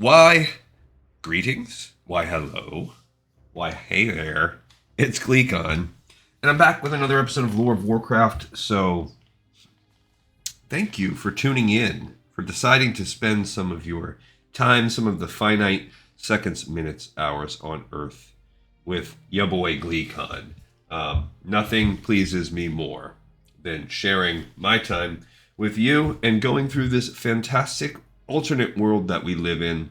Why, greetings. Why, hello. Why, hey there. It's Gleekon. And I'm back with another episode of Lore of Warcraft. So, thank you for tuning in, for deciding to spend some of your time, some of the finite seconds, minutes, hours on Earth with ya boy Gleekon. Nothing pleases me more than sharing my time with you and going through this fantastic alternate world that we live in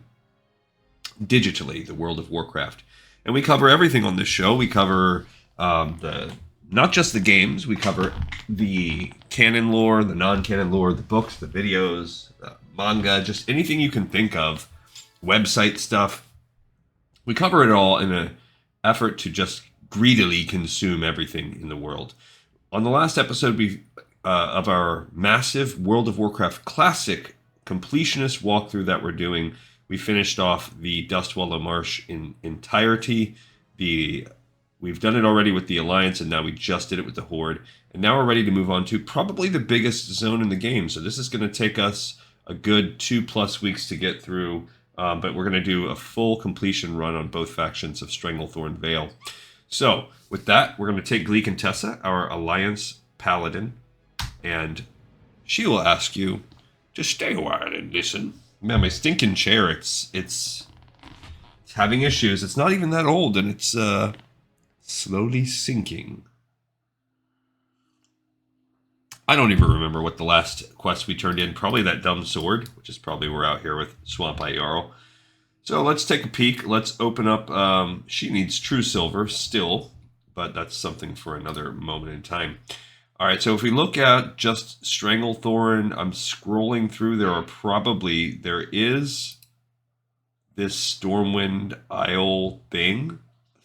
digitally, the world of Warcraft. And we cover everything on this show. We cover the not just the games. We cover the canon lore, the non-canon lore, the books, the videos, manga, just anything you can think of, website stuff. We cover it all in an effort to just greedily consume everything in the world. On the last episode of our massive World of Warcraft Classic completionist walkthrough that we're doing, we finished off the Dustwallow Marsh in entirety. We've done it already with the Alliance, and now we just did it with the Horde. And now we're ready to move on to probably the biggest zone in the game. So this is going to take us a good 2+ weeks to get through, but we're going to do a full completion run on both factions of Stranglethorn Vale. So with that, we're going to take Gleek and Tessa, our Alliance Paladin, and she will ask you to stay a while and listen. Man, my stinking chair, it's having issues. It's not even that old, and it's slowly sinking. I don't even remember what the last quest we turned in. Probably that dumb sword, which is probably we're out here with Swamp Eye Jarl. So let's take a peek. Let's open up. She needs true silver still, but that's something for another moment in time. All right, so if we look at just Stranglethorn, I'm scrolling through. There is this Stormwind Isle thing,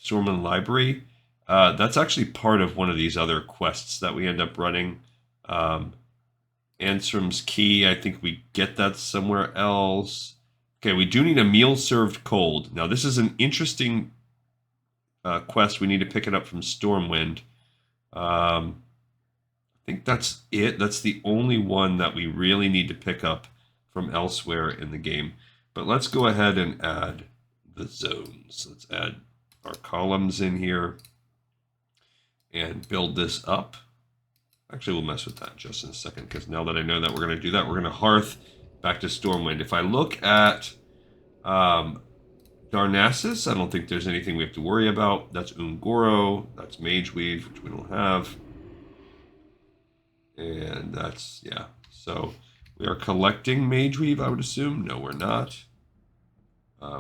Stormwind Library. That's actually part of one of these other quests that we end up running. Ansram's Key, I think we get that somewhere else. Okay, we do need a meal served cold. Now, this is an interesting quest. We need to pick it up from Stormwind. I think that's it. That's the only one that we really need to pick up from elsewhere in the game. But let's go ahead and add the zones. Let's add our columns in here and build this up. Actually, we'll mess with that just in a second, because now that I know that we're going to do that, we're going to hearth back to Stormwind. If I look at Darnassus, I don't think there's anything we have to worry about. That's Ungoro. That's Mageweave, which we don't have. And that's, yeah. So we are collecting Mageweave, I would assume. No, we're not.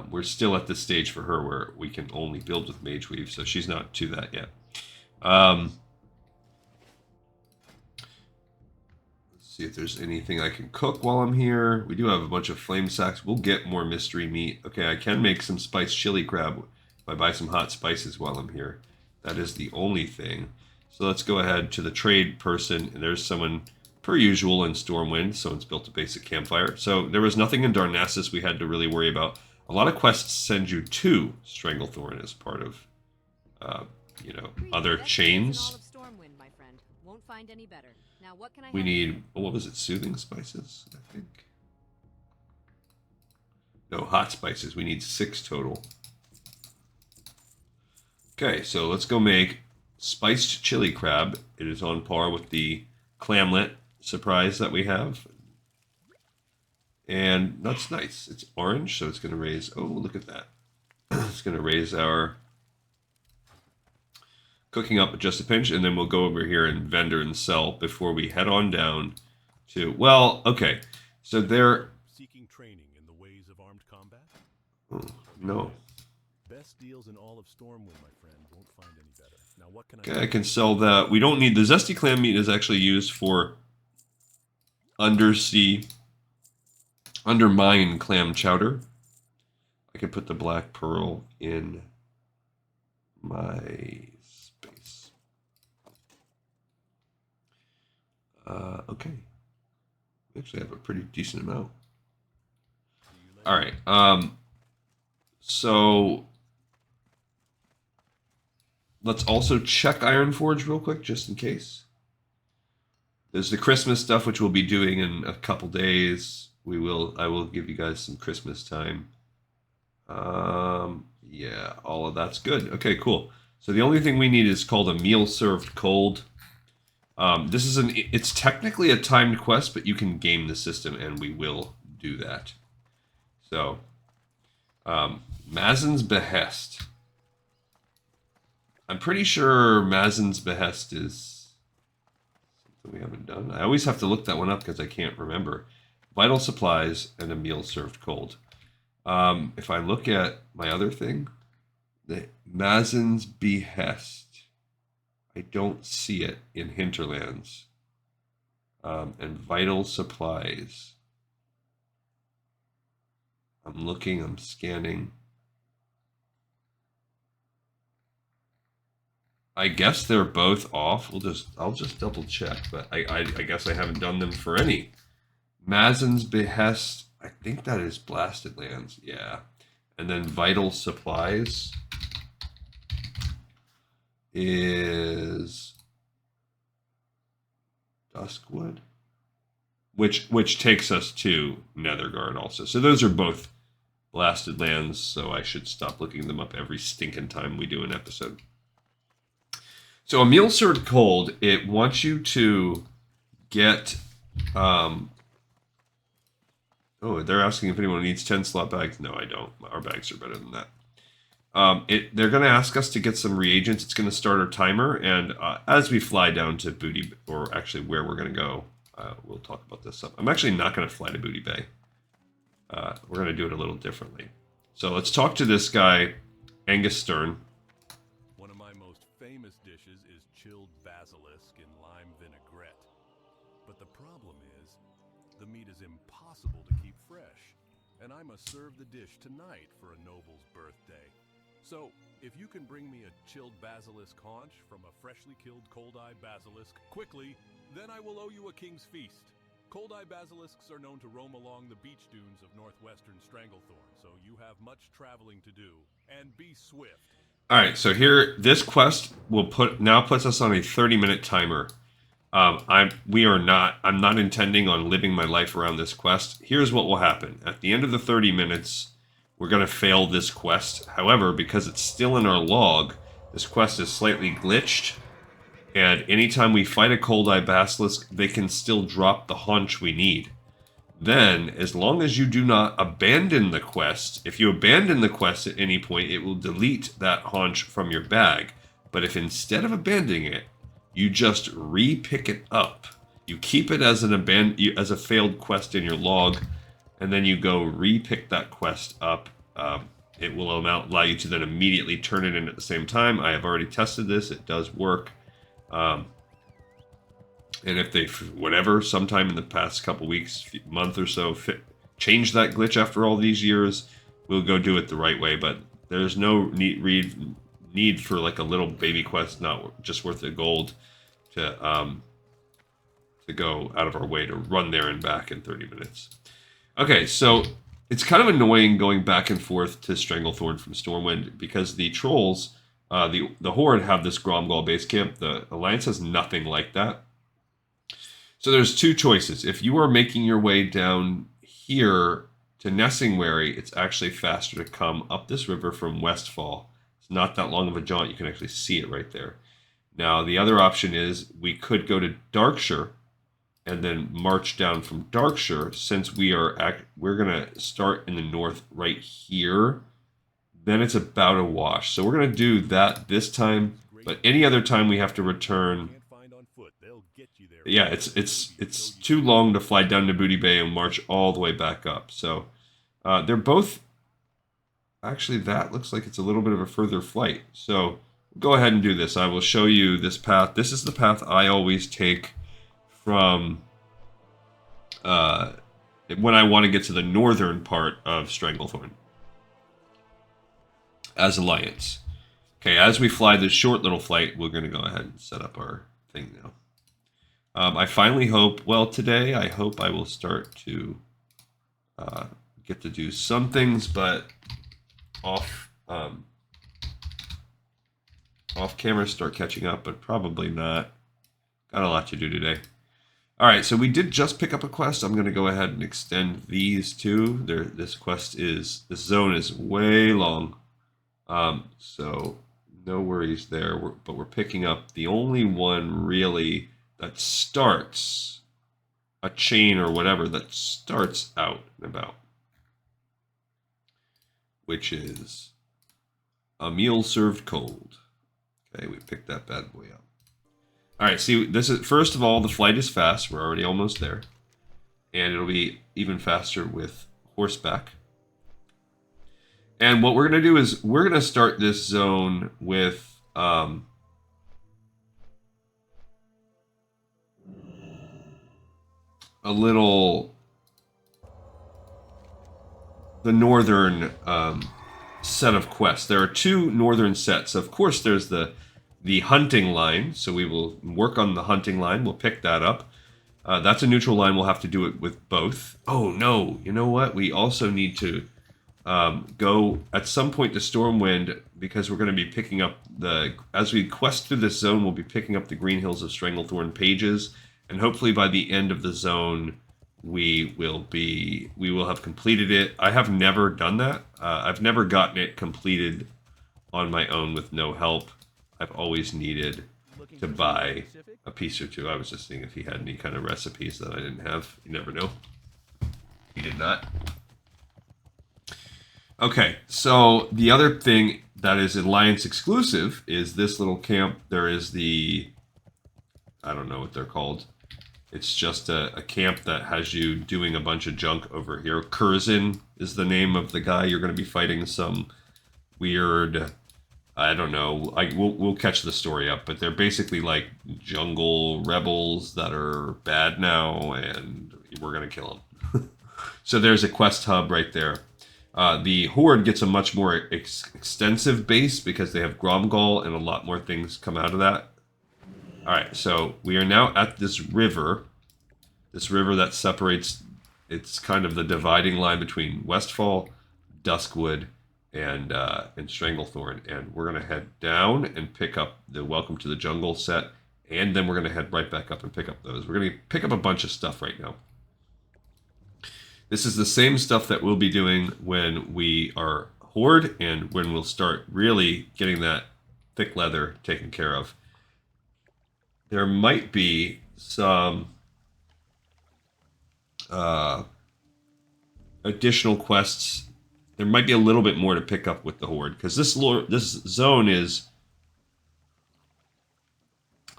We're still at the stage for her where we can only build with Mageweave, so she's not to that yet. Let's see if there's anything I can cook while I'm here. We do have a bunch of flame sacks. We'll get more mystery meat. Okay, I can make some spiced chili crab if I buy some hot spices while I'm here. That is the only thing. So let's go ahead to the trade person, and there's someone, per usual, in Stormwind. Someone's built a basic campfire. So there was nothing in Darnassus we had to really worry about. A lot of quests send you to Stranglethorn as part of, other chains. We need, what was it, soothing spices, I think? No, hot spices. We need 6 total. Okay, so let's go make spiced chili crab. It is on par with the clamlet surprise that we have. And that's nice. It's orange, so it's going to raise... Oh, look at that. It's going to raise our cooking up just a pinch, and then we'll go over here and vendor and sell before we head on down to... Well, okay. So they're... Seeking training in the ways of armed combat? Oh, no. Best deals in all of Stormwind, my friend. Won't find any better. Now what can Okay, I can sell that. We don't need... The zesty clam meat is actually used for undersea... Undermine clam chowder. I can put the black pearl in my space. Okay. We actually have a pretty decent amount. All right. So let's also check Ironforge real quick, just in case. There's the Christmas stuff, which we'll be doing in a couple days. I will give you guys some Christmas time. Yeah, all of that's good. Okay, cool. So the only thing we need is called a meal served cold. This is it's technically a timed quest, but you can game the system, and we will do that. So, Mazen's Behest. I'm pretty sure Mazen's Behest is something we haven't done. I always have to look that one up because I can't remember. Vital supplies and a meal served cold. If I look at my other thing, the Mazen's Behest, I don't see it in Hinterlands. And vital supplies. I'm looking, I'm scanning. I guess they're both off. I'll just double check, but I guess I haven't done them for any. Mazen's Behest, I think that is Blasted Lands, yeah. And then Vital Supplies is Duskwood, which takes us to Nethergard also. So those are both Blasted Lands, so I should stop looking them up every stinking time we do an episode. So a meal served cold, it wants you to get... Oh, they're asking if anyone needs 10 slot bags. No, I don't. Our bags are better than that. They're going to ask us to get some reagents. It's going to start our timer, and as we fly down to Booty, or actually where we're going to go, we'll talk about this up. I'm actually not going to fly to Booty Bay. We're going to do it a little differently. So let's talk to this guy, Angus Stern. One of my most famous dishes is chilled basilisk in lime vinaigrette. But the problem is, the meat is impossible to keep fresh, and I must serve the dish tonight for a noble's birthday. So, if you can bring me a chilled basilisk haunch from a freshly killed cold-eye basilisk quickly, then I will owe you a king's feast. Cold-eye basilisks are known to roam along the beach dunes of northwestern Stranglethorn, so you have much traveling to do, and be swift. All right, so here, this quest puts us on a 30-minute timer. I'm not intending on living my life around this quest. Here's what will happen. At the end of the 30 minutes, we're going to fail this quest. However, because it's still in our log, this quest is slightly glitched. And anytime we fight a Cold-Eye Basilisk, they can still drop the haunch we need. Then, as long as you do not abandon the quest, if you abandon the quest at any point, it will delete that haunch from your bag. But if instead of abandoning it, you just re-pick it up, you keep it as as a failed quest in your log, and then you go re-pick that quest up, it will allow you to then immediately turn it in at the same time. I have already tested this. It does work. And if they, whatever, sometime in the past couple weeks, month or so, change that glitch after all these years, we'll go do it the right way. But there's no need for like a little baby quest, not just worth the gold, to go out of our way to run there and back in 30 minutes. Okay, so it's kind of annoying going back and forth to Stranglethorn from Stormwind because the trolls, the Horde, have this Gromgall base camp. The Alliance has nothing like that. So there's two choices. If you are making your way down here to Nessingwary, it's actually faster to come up this river from Westfall. It's not that long of a jaunt. You can actually see it right there. Now, the other option is we could go to Darkshire and then march down from Darkshire. Since we're going to start in the north right here, then it's about a wash. So we're going to do that this time, but any other time we have to return. Yeah, it's too long to fly down to Booty Bay and march all the way back up. So they're both, actually that looks like it's a little bit of a further flight. So go ahead and do this. I will show you this path. This is the path I always take from when I want to get to the northern part of Stranglethorn as Alliance. Okay, as we fly this short little flight, we're going to go ahead and set up our thing now. I finally hope, well, today I hope I will start to get to do some things, but off camera start catching up, but probably not. Got a lot to do today. All right, so we did just pick up a quest. I'm going to go ahead and extend these two. This zone is way long, so no worries there. But we're picking up the only one really that starts a chain or whatever that starts out and about, which is a meal served cold. Okay, we picked that bad boy up. All right, see, this is, first of all, the flight is fast. We're already almost there. And it'll be even faster with horseback. And what we're going to do is we're going to start this zone with a little, the northern set of quests. There are two northern sets. Of course, there's the hunting line, so we will work on the hunting line. We'll pick that up. That's a neutral line. We'll have to do it with both. Oh, no. You know what? We also need to go at some point to Stormwind, because we're going to be picking up as we quest through this zone, we'll be picking up the Green Hills of Stranglethorn pages, and hopefully by the end of the zone, we will have completed it. I have never done that. I've never gotten it completed on my own with no help. I've always needed to buy a piece or two. I was just seeing if he had any kind of recipes that I didn't have. You never know. He did not. Okay, so the other thing that is Alliance exclusive is this little camp. There is I don't know what they're called. It's just a camp that has you doing a bunch of junk over here. Kurzen is the name of the guy. You're going to be fighting some weird, I don't know. We'll catch the story up, but they're basically like jungle rebels that are bad now, and we're going to kill them. So there's a quest hub right there. The Horde gets a much more extensive base because they have Gromgall, and a lot more things come out of that. Alright, so we are now at this river. This river that separates, it's kind of the dividing line between Westfall, Duskwood, and Stranglethorn. And we're going to head down and pick up the Welcome to the Jungle set, and then we're going to head right back up and pick up those. We're going to pick up a bunch of stuff right now. This is the same stuff that we'll be doing when we are Horde, and when we'll start really getting that thick leather taken care of. There might be some additional quests. There might be a little bit more to pick up with the Horde, because this zone is,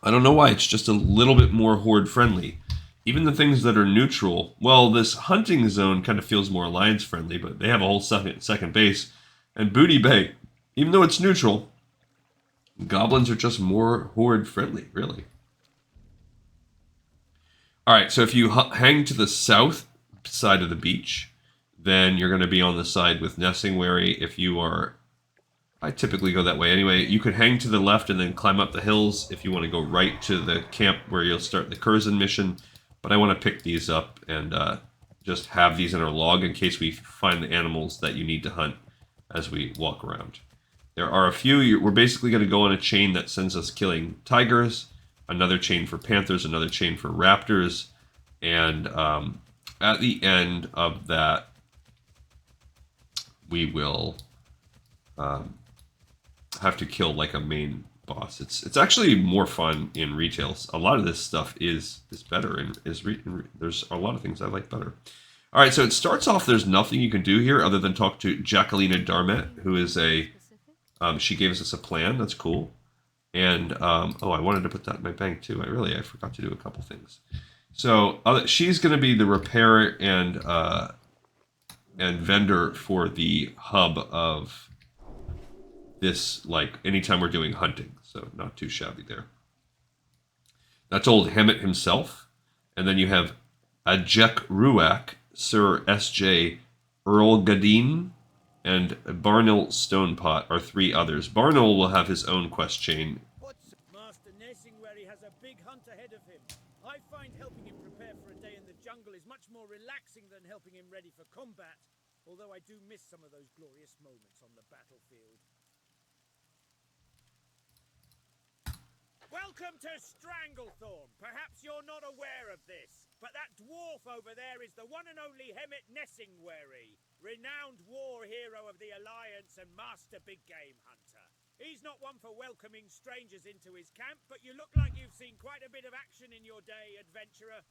I don't know why, it's just a little bit more Horde friendly. Even the things that are neutral, well, this hunting zone kind of feels more Alliance friendly, but they have a whole second base. And Booty Bay, even though it's neutral, goblins are just more Horde friendly, really. Alright, so if you hang to the south side of the beach, then you're going to be on the side with Nessingwary. If you are, I typically go that way anyway. You could hang to the left and then climb up the hills if you want to go right to the camp where you'll start the Kurzen mission. But I want to pick these up and just have these in our log in case we find the animals that you need to hunt as we walk around. There are a few. We're basically going to go on a chain that sends us killing tigers, another chain for panthers, another chain for raptors, and at the end of that, we will have to kill like a main boss. It's actually more fun in retail. A lot of this stuff is better, and there's a lot of things I like better. All right, so it starts off. There's nothing you can do here other than talk to Jacquelina Darmet, who is she gave us a plan. That's cool. And oh, I wanted to put that in my bank too. I forgot to do a couple things. So she's going to be the repairer and vendor for the hub of this, like anytime we're doing hunting. So not too shabby there. That's old Hemet himself. And then you have Ajek Ruak, Sir S.J. Earl Gadeen, and Barnil Stonepot are three others. Barnil will have his own quest chain. Master Nessingwary has a big hunt ahead of him. I find helping him prepare for a day in the jungle is much more relaxing than helping him ready for combat, although I do miss some of those glorious moments on the battlefield. Welcome Welcome to Stranglethorn. Perhaps you're not aware of this, but that dwarf over there is the one and only Hemet Nessingwary, renowned war hero of the Alliance and master big game hunter. He's not one for welcoming strangers into his camp, but you look like you've seen quite a bit of action in your day, adventurer.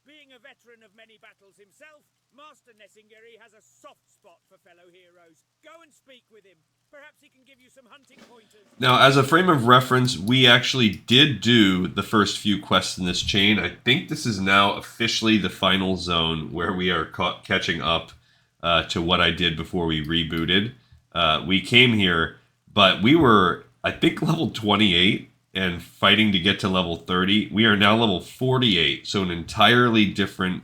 Being a veteran of many battles himself, Master Nessingwary has a soft spot for fellow heroes. Go and speak with him. Perhaps he can give you some hunting pointers. Now, as a frame of reference, we actually did do the first few quests in this chain. I think this is now officially the final zone where we are catching up to what I did before we rebooted. We came here, but we were, I think, level 28 and fighting to get to level 30. We are now level 48, so an entirely different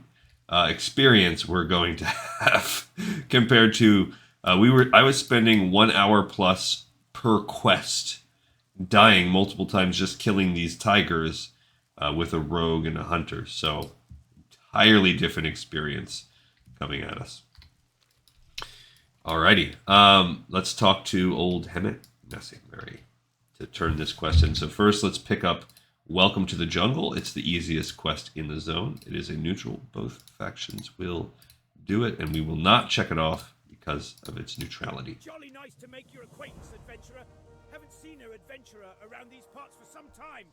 experience we're going to have compared to... I was spending 1 hour plus per quest, dying multiple times just killing these tigers with a rogue and a hunter. So, entirely different experience coming at us. Alrighty, let's talk to old Hemet Nessingwary to turn this quest in. So first, let's pick up Welcome to the Jungle. It's the easiest quest in the zone. It is a neutral. Both factions will do it, and we will not check it off because of its neutrality. Jolly nice to make your acquaintance, adventurer. Haven't seen an adventurer around these parts for some time.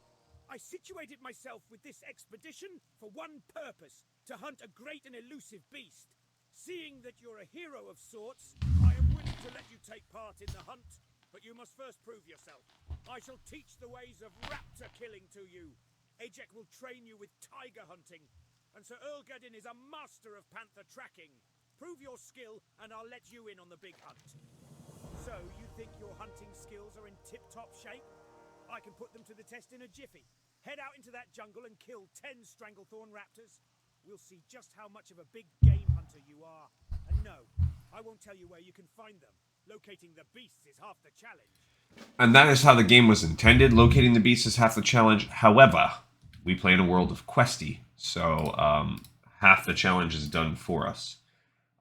I situated myself with this expedition for one purpose, to hunt a great and elusive beast. Seeing that you're a hero of sorts, I am willing to let you take part in the hunt, but you must first prove yourself. I shall teach the ways of raptor killing to you. Ajek will train you with tiger hunting, and Sir Erlgadin is a master of panther tracking. Prove your skill, and I'll let you in on the big hunt. So, you think your hunting skills are in tip-top shape? I can put them to the test in a jiffy. Head out into that jungle and kill 10 Stranglethorn raptors. We'll see just how much of a big game hunter you are. And no, I won't tell you where you can find them. Locating the beasts is half the challenge. And that is how the game was intended. Locating the beasts is half the challenge. However, we play in a world of questy, so half the challenge is done for us.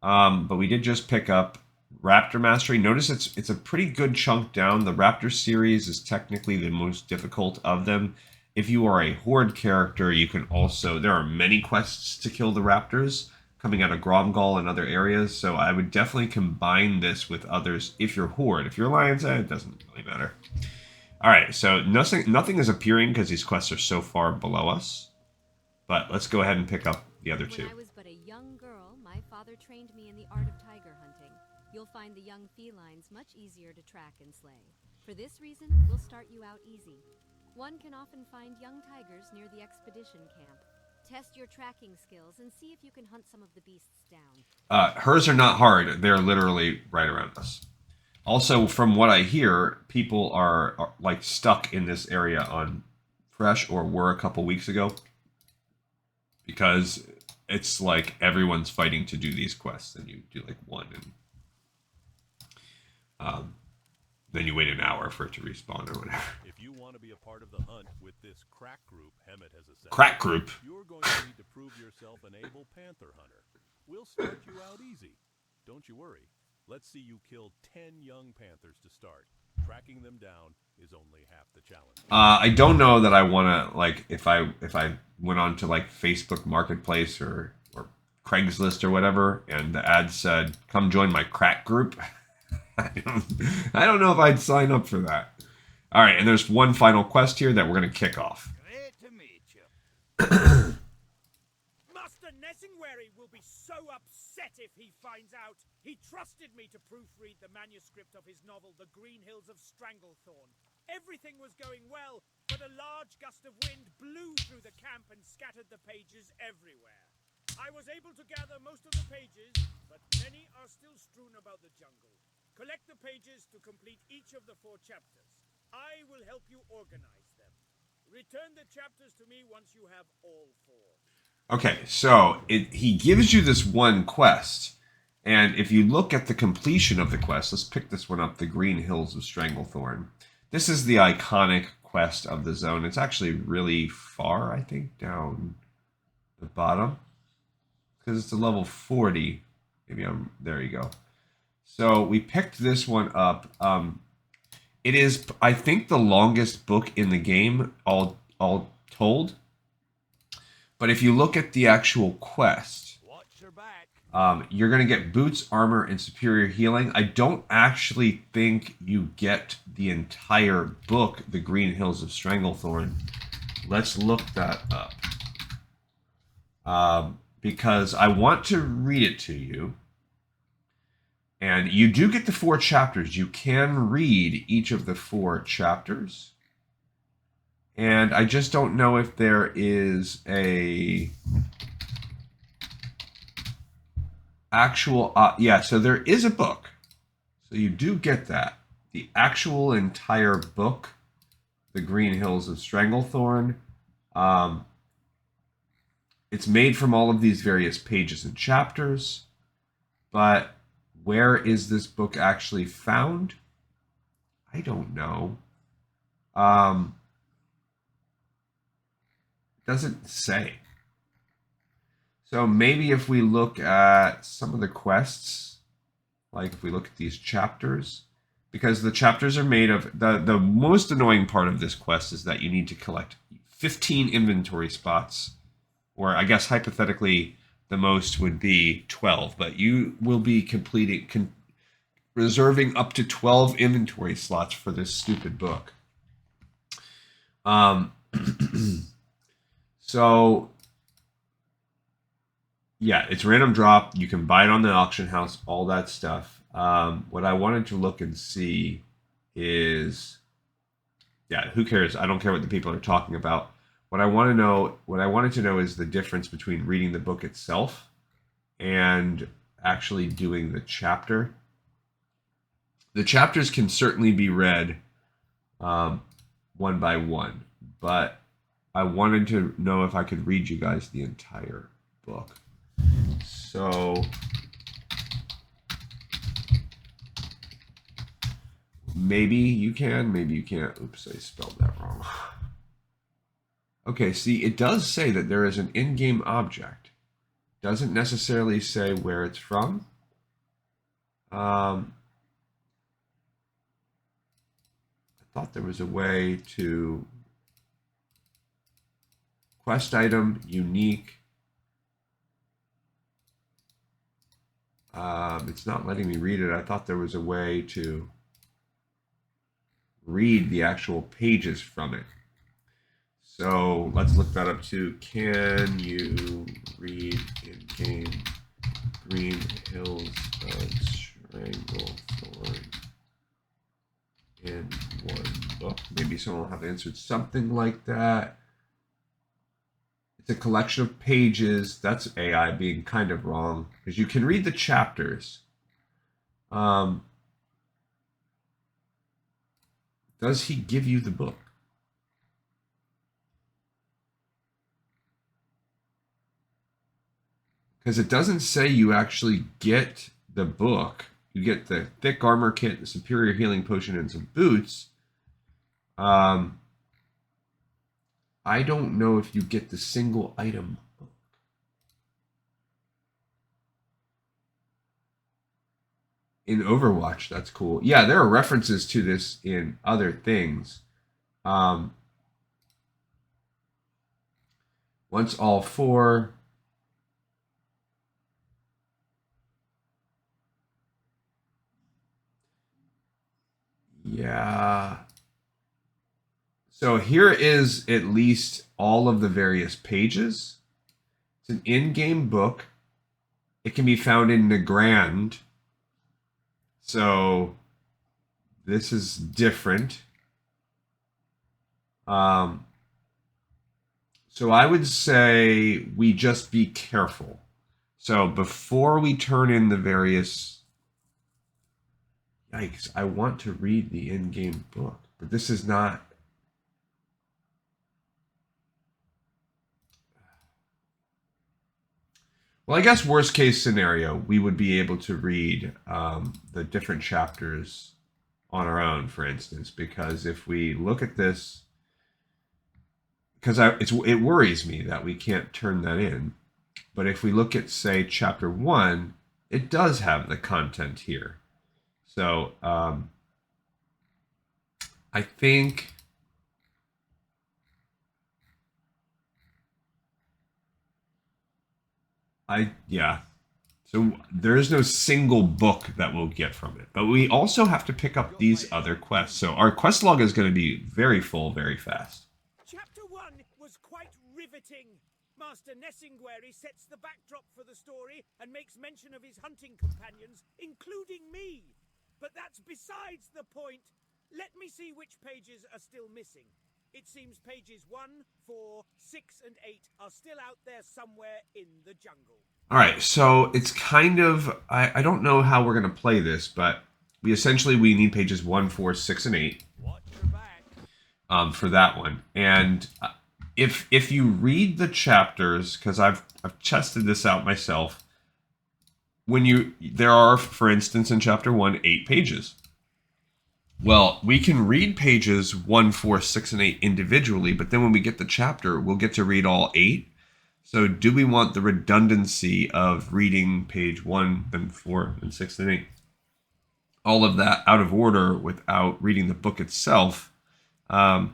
But we did just pick up Raptor Mastery. Notice it's a pretty good chunk down. The Raptor series is technically the most difficult of them. If you are a Horde character, you can also... There are many quests to kill the Raptors coming out of Gromgall and other areas, so I would definitely combine this with others if you're Horde. If you're Alliance, it doesn't really matter. Alright, so nothing is appearing because these quests are so far below us. But let's go ahead and pick up the other two. When I was but a young girl, my father trained me in the art of tiger hunting. You'll find the young felines much easier to track and slay. For this reason, we'll start you out easy. One can often find young tigers near the expedition camp. Test your tracking skills and see if you can hunt some of the beasts down. Hers are not hard. They're literally right around us. Also, from what I hear, people are like stuck in this area on Fresh, or were a couple weeks ago, because it's like everyone's fighting to do these quests, and you do like one, and then you wait an hour for it to respawn or whatever. If you want to be a part of the hunt with this crack group Hemet has assembled, Crack group. you're going to need to prove yourself an able panther hunter. We'll start you out easy. Don't you worry. Let's see you kill 10 young panthers to start. Tracking them down is only half the challenge. I don't know that I want to, like, if I went on to like Facebook Marketplace or Craigslist or whatever, and the ad said, "Come join my crack group." I don't know if I'd sign up for that. All right, and there's one final quest here that we're going to kick off. Great to meet you. Master Nessingwary will be so upset if he finds out. He trusted me to proofread the manuscript of his novel, The Green Hills of Stranglethorn. Everything was going well, but a large gust of wind blew through the camp and scattered the pages everywhere. I was able to gather most of the pages, but many are still strewn about the jungle. Collect the pages to complete each of the 4 chapters. I will help you organize them. Return the chapters to me once you have all 4. Okay, so he gives you this one quest, and if you look at the completion of the quest, let's pick this one up, The Green Hills of Stranglethorn. This is the iconic quest of the zone. It's actually really far, I think, down the bottom, because it's a level 40. Maybe there you go. So we picked this one up. It is, I think, the longest book in the game, all all told. But if you look at the actual quest, Watch your back. you're going to get boots, armor, and superior healing. I don't actually think you get the entire book, The Green Hills of Stranglethorn. Let's look that up. Because I want to read it to you. And you do get the 4 chapters. You can read each of the 4 chapters. And I just don't know if there is a actual... yeah, so there is a book. So you do get that. The actual entire book, The Green Hills of Stranglethorn. It's made from all of these various pages and chapters. But where is this book actually found? I don't know. Doesn't say. So maybe if we look at some of the quests, like if we look at these chapters, because the chapters are made of, the most annoying part of this quest is that you need to collect 15 inventory spots, or I guess hypothetically the most would be 12, but you will be completing, reserving up to 12 inventory slots for this stupid book. So, yeah, it's random drop. You can buy it on the auction house, all that stuff. What I wanted to look and see is, yeah, who cares? I don't care what the people are talking about. What I wanted to know is the difference between reading the book itself and actually doing the chapter. The chapters can certainly be read one by one, but I wanted to know if I could read you guys the entire book. So maybe you can, maybe you can't. Oops, I spelled that wrong. Okay, see, it does say that there is an in-game object. Doesn't necessarily say where it's from. I thought there was a way to... Quest item, unique. It's not letting me read it. I thought there was a way to read the actual pages from it. So let's look that up too. Can you read in-game Green Hills of Stranglethorn in one book? Maybe someone will have answered something like that. It's a collection of pages. That's AI being kind of wrong, because you can read the chapters. Does he give you the book? Because it doesn't say you actually get the book. You get the thick armor kit, the superior healing potion, and some boots. I don't know if you get the single item book. In Overwatch, that's cool. Yeah, there are references to this in other things. Once all 4... Yeah. So here is at least all of the various pages. It's an in-game book. It can be found in Nagrand. So this is different. So I would say we just be careful. So before we turn in the various... Yikes, I want to read the in-game book, but this is not... Well, I guess worst case scenario, we would be able to read the different chapters on our own, for instance, because if we look at this, because it worries me that we can't turn that in, but if we look at, say, chapter 1, it does have the content here. So I think Yeah. So there is no single book that we'll get from it. But we also have to pick up these other quests. So our quest log is going to be very full very fast. Chapter 1 was quite riveting. Master Nesingwary sets the backdrop for the story and makes mention of his hunting companions, including me. But that's besides the point. Let me see which pages are still missing. It seems pages 1, 4, 6, and 8 are still out there somewhere in the jungle. All right, so it's kind of I don't know how we're going to play this, but we need pages 1, 4, 6, and 8 Watch your back. for that one. And if you read the chapters, because I've tested this out myself, there are, for instance, in chapter 1, 8 pages. Well, we can read pages 1, 4, 6, and 8 individually, but then when we get the chapter, we'll get to read all 8. So do we want the redundancy of reading page 1 and 4 and 6 and 8? All of that out of order without reading the book itself. I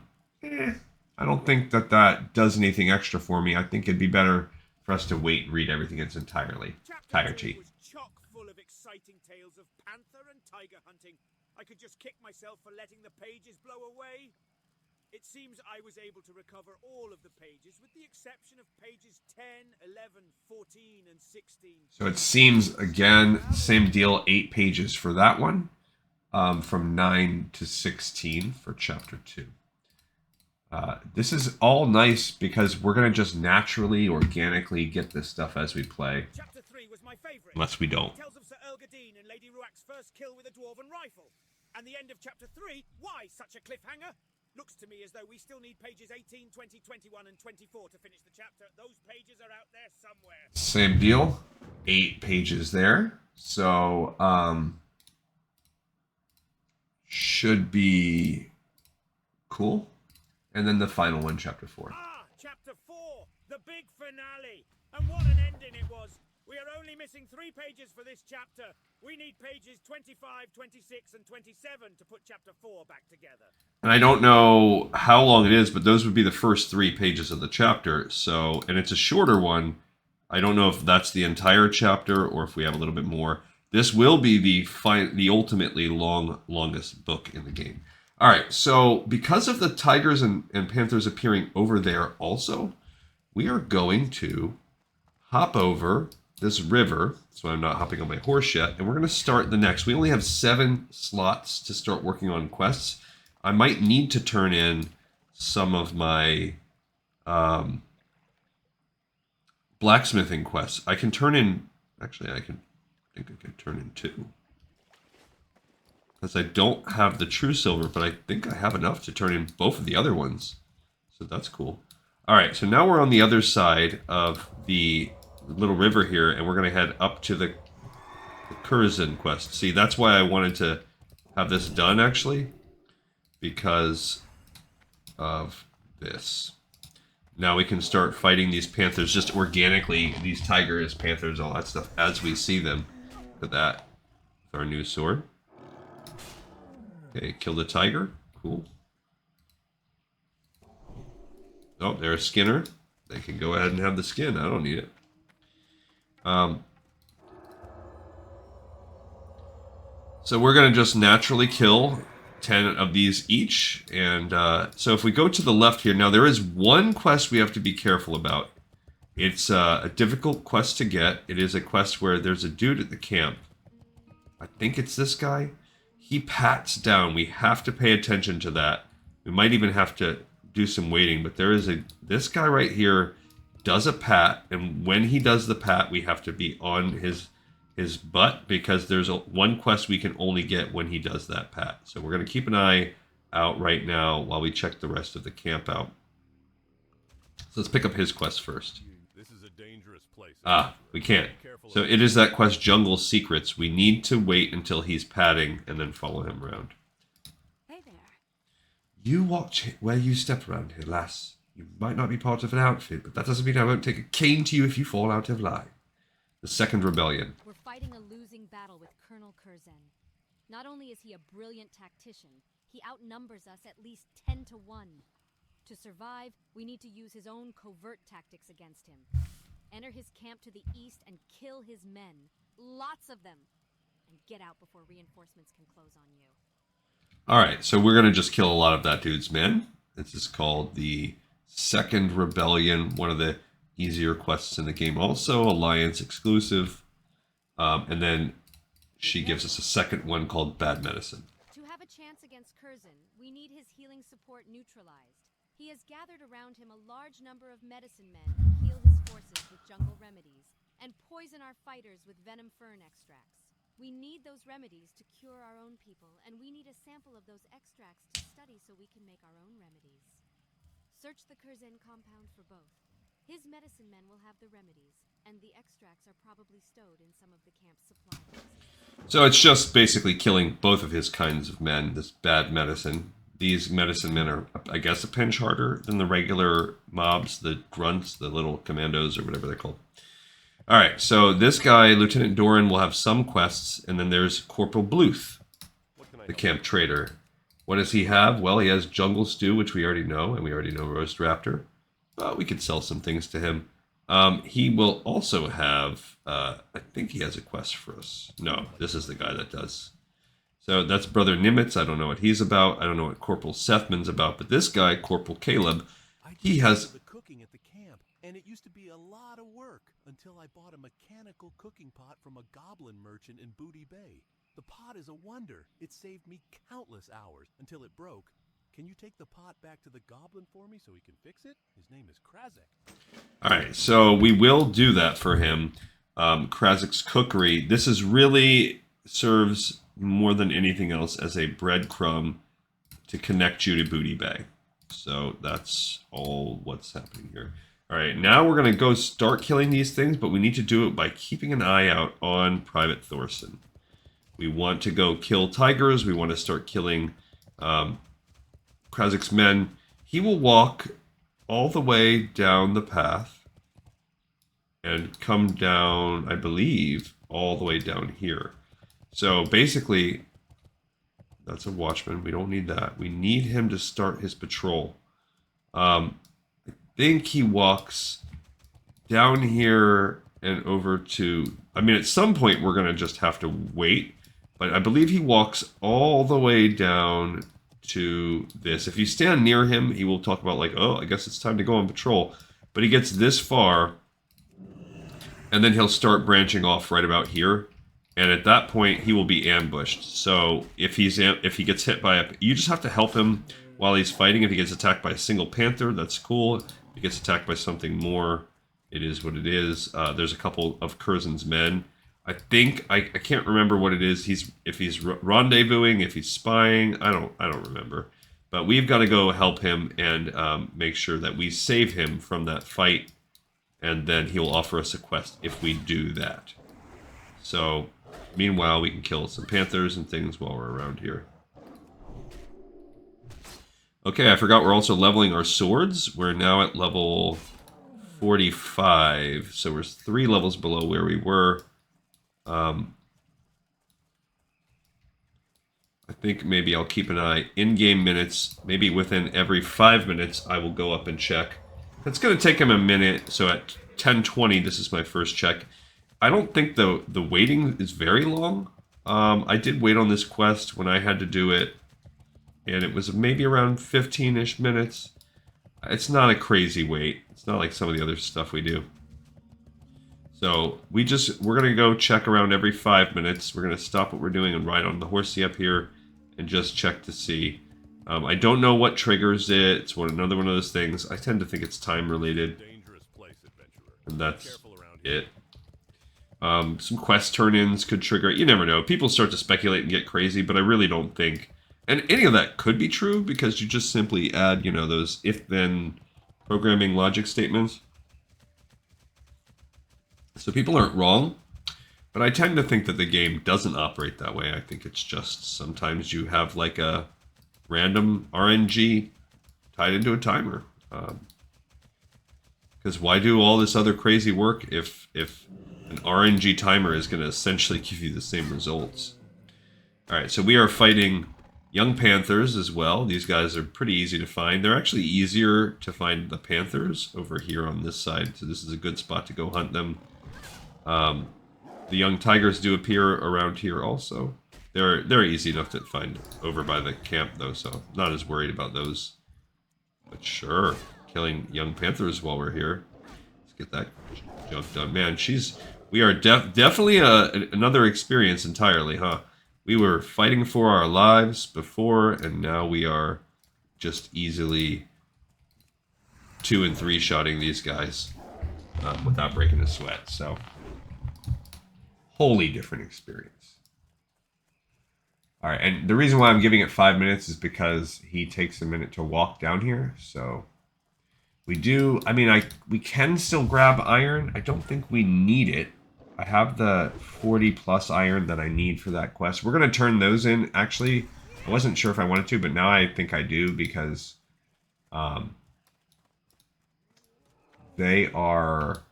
don't think that does anything extra for me. I think it'd be better for us to wait and read everything in its entirety. Chapter 2 was chock full of exciting tales of panther and tiger hunting. I could just kick myself for letting the pages blow away. It seems I was able to recover all of the pages with the exception of pages 10, 11, 14, and 16. So it seems, again, same deal, 8 pages for that one, from 9 to 16 for chapter 2. This is all nice because we're going to just naturally, organically get this stuff as we play. Chapter 3 was my favorite. Unless we don't. It tells of Sir Elgadine and Lady Ruak's first kill with a dwarven rifle. And the end of chapter 3, why such a cliffhanger? Looks to me as though we still need pages 18, 20, 21, and 24 to finish the chapter. Those pages are out there somewhere. Same deal. 8 pages there. So, should be cool. And then the final one, chapter 4. Chapter 4, the big finale. And what an ending it was. We are only missing 3 pages for this chapter. We need pages 25, 26, and 27 to put chapter 4 back together. And I don't know how long it is, but those would be the first 3 pages of the chapter. So, and it's a shorter one. I don't know if that's the entire chapter or if we have a little bit more. This will be the ultimately longest book in the game. All right, so because of the tigers and panthers appearing over there also, we are going to hop over this river, so I'm not hopping on my horse yet, and we're going to start the next. We only have 7 slots to start working on quests. I might need to turn in some of my blacksmithing quests. I can turn in, actually I think I can turn in 2. Because I don't have the true silver, but I think I have enough to turn in both of the other ones. So that's cool. All right, so now we're on the other side of the little river here, and we're going to head up to the Kurzen quest. See, that's why I wanted to have this done, actually, because of this. Now we can start fighting these panthers just organically, these tigers, panthers, all that stuff, as we see them. Look at that. With our new sword. Okay, kill the tiger. Cool. Oh, there's Skinner. They can go ahead and have the skin. I don't need it. So we're going to just naturally kill 10 of these each. And so if we go to the left here, now there is one quest we have to be careful about. It's a difficult quest to get. It is a quest where there's a dude at the camp. I think it's this guy. He pats down. We have to pay attention to that. We might even have to do some waiting, but there is this guy right here does a pat, and when he does the pat, we have to be on his butt because there's one quest we can only get when he does that pat. So we're going to keep an eye out right now while we check the rest of the camp out. So let's pick up his quest first. This is a dangerous place. We can't. So it is that quest, Jungle Secrets. We need to wait until he's patting and then follow him around. Hey there. You watch where you step around here, lass. You might not be part of an outfit, but that doesn't mean I won't take a cane to you if you fall out of line. The Second Rebellion. We're fighting a losing battle with Colonel Kurzen. Not only is he a brilliant tactician, he outnumbers us at least 10 to 1. To survive, we need to use his own covert tactics against him. Enter his camp to the east and kill his men. Lots of them. And get out before reinforcements can close on you. Alright, so we're going to just kill a lot of that dude's men. This is called the Second Rebellion, one of the easier quests in the game. Also, Alliance exclusive. And then she gives us a second one called Bad Medicine. To have a chance against Kurzen, we need his healing support neutralized. He has gathered around him a large number of medicine men who heal his forces with jungle remedies and poison our fighters with venom fern extracts. We need those remedies to cure our own people, and we need a sample of those extracts to study so we can make our own remedies. Search the Kurzen compound for both. His medicine men will have the remedies, and the extracts are probably stowed in some of the camp's supply boxes. So it's just basically killing both of his kinds of men, this bad medicine. These medicine men are, I guess, a pinch harder than the regular mobs, the grunts, the little commandos, or whatever they're called. Alright, so this guy, Lieutenant Doran, will have some quests, and then there's Corporal Bluth, the camp trader. What does he have? Well, he has Jungle Stew, which we already know, and we already know Roast Raptor. But we could sell some things to him. He will also have, I think he has a quest for us. No, this is the guy that does. So that's Brother Nimitz. I don't know what he's about. I don't know what Corporal Sethman's about. But this guy, Corporal Caleb, he has... the cooking at the camp, and it used to be a lot of work until I bought a mechanical cooking pot from a goblin merchant in Booty Bay. The pot is a wonder. It saved me countless hours until it broke. Can you take the pot back to the goblin for me so he can fix it? His name is Krazek. Alright, so we will do that for him. Krazek's Cookery. This is really serves more than anything else as a breadcrumb to connect you to Booty Bay. So that's all what's happening here. Alright, now we're going to go start killing these things, but we need to do it by keeping an eye out on Private Thorson. We want to go kill tigers. We want to start killing Krazek's men. He will walk all the way down the path and come down, I believe, all the way down here. So basically, that's a watchman. We don't need that. We need him to start his patrol. I think he walks down here and over to... I mean, at some point, we're going to just have to wait. But I believe he walks all the way down to this. If you stand near him, he will talk about like, oh, I guess it's time to go on patrol. But he gets this far, and then he'll start branching off right about here. And at that point, he will be ambushed. So if he gets hit by a... You just have to help him while he's fighting. If he gets attacked by a single panther, that's cool. If he gets attacked by something more, it is what it is. There's a couple of Kurzen's men. I think I can't remember what it is. If he's rendezvousing, if he's spying, I don't remember. But we've got to go help him and make sure that we save him from that fight, and then he'll offer us a quest if we do that. So, meanwhile, we can kill some panthers and things while we're around here. Okay, I forgot we're also leveling our swords. We're now at level 45, so we're 3 levels below where we were. I think maybe I'll keep an eye. In-game minutes, maybe within every 5 minutes, I will go up and check. It's going to take him a minute, so at 10:20, this is my first check. I don't think the waiting is very long. I did wait on this quest when I had to do it, and it was maybe around 15-ish minutes. It's not a crazy wait. It's not like some of the other stuff we do. So we're going to go check around every 5 minutes. We're going to stop what we're doing and ride on the horsey up here and just check to see. I don't know what triggers it. It's another one of those things. I tend to think it's time related. Dangerous place, adventurer. And that's it. Some quest turn-ins could trigger it. You never know. People start to speculate and get crazy, but I really don't think... And any of that could be true because you just simply add, you know, those if-then programming logic statements. So people aren't wrong, but I tend to think that the game doesn't operate that way. I think it's just sometimes you have like a random RNG tied into a timer. Because why do all this other crazy work if an RNG timer is going to essentially give you the same results? Alright, so we are fighting Young Panthers as well. These guys are pretty easy to find. They're actually easier to find the Panthers over here on this side, so this is a good spot to go hunt them. The young tigers do appear around here also. They're easy enough to find over by the camp though, so not as worried about those. But sure, killing young panthers while we're here. Let's get that junk done. Man, we are definitely another experience entirely, huh? We were fighting for our lives before, and now we are just easily 2 and 3 shotting these guys without breaking a sweat. So, wholly different experience. All right, and the reason why I'm giving it 5 minutes is because he takes a minute to walk down here. So we do. I mean, we can still grab iron. I don't think we need it. I have the 40 plus iron that I need for that quest. We're going to turn those in. Actually, I wasn't sure if I wanted to, but now I think I do because they are...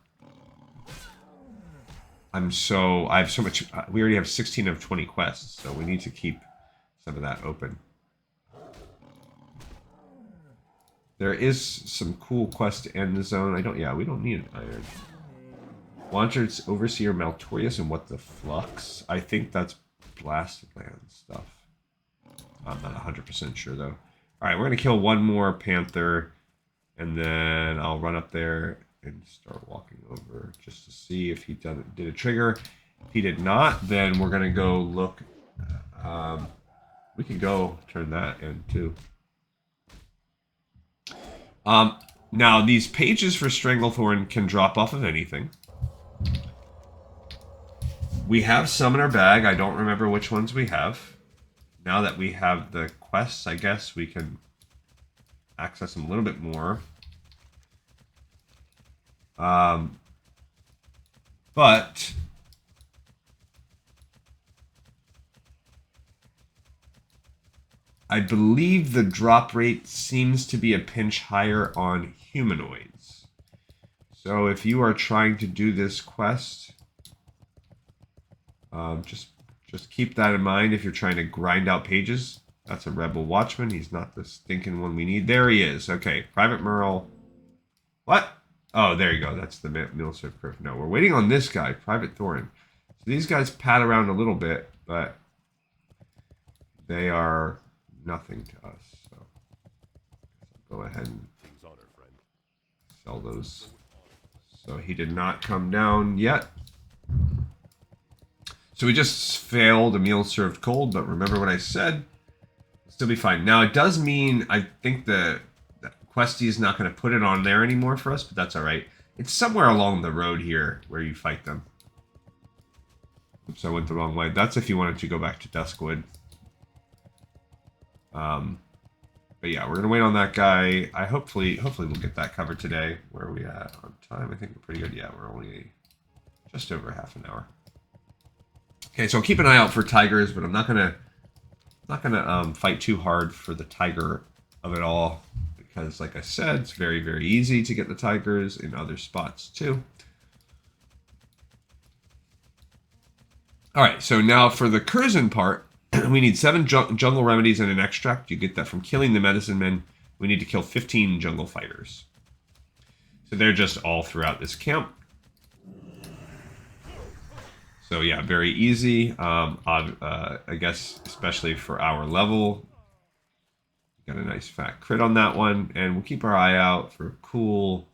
I have so much... We already have 16 of 20 quests, so we need to keep some of that open. There is some cool quest to end the zone. We don't need an iron. Wandered Overseer Maltorius and What the Flux? I think that's Blasted Land stuff. I'm not 100% sure though. Alright, we're going to kill one more Panther. And then I'll run up there and start walking over just to see if he did a trigger. If he did not, then we're going to go look. We can go turn that in too. Now, these pages for Stranglethorn can drop off of anything. We have some in our bag. I don't remember which ones we have. Now that we have the quests, I guess we can access them a little bit more. But I believe the drop rate seems to be a pinch higher on humanoids. So if you are trying to do this quest, just keep that in mind if you're trying to grind out pages. That's a Rebel Watchman. He's not the stinking one we need. There he is. Okay, Private Merle. What? Oh, there you go. That's the Military Perf. No, we're waiting on this guy, Private Thorin. So these guys pad around a little bit, but they are nothing to us. So I'll go ahead and sell those. So he did not come down yet. So we just failed a meal served cold, but remember what I said. It'll still be fine. Now it does mean I think the Questie is not going to put it on there anymore for us, but that's all right. It's somewhere along the road here where you fight them. Oops, I went the wrong way. That's if you wanted to go back to Duskwood. But yeah, we're gonna wait on that guy. Hopefully we'll get that covered today. Where are we at on time? I think we're pretty good. Yeah, we're only just over half an hour. Okay, so I'll keep an eye out for tigers, but I'm not gonna fight too hard for the tiger of it all because, like I said, it's very, very easy to get the tigers in other spots too. All right, so now for the Kurzen part. We need 7 jungle remedies and an extract. You get that from killing the medicine men. We need to kill 15 jungle fighters. So they're just all throughout this camp. So yeah, very easy. I guess especially for our level. Got a nice fat crit on that one. And we'll keep our eye out for cool...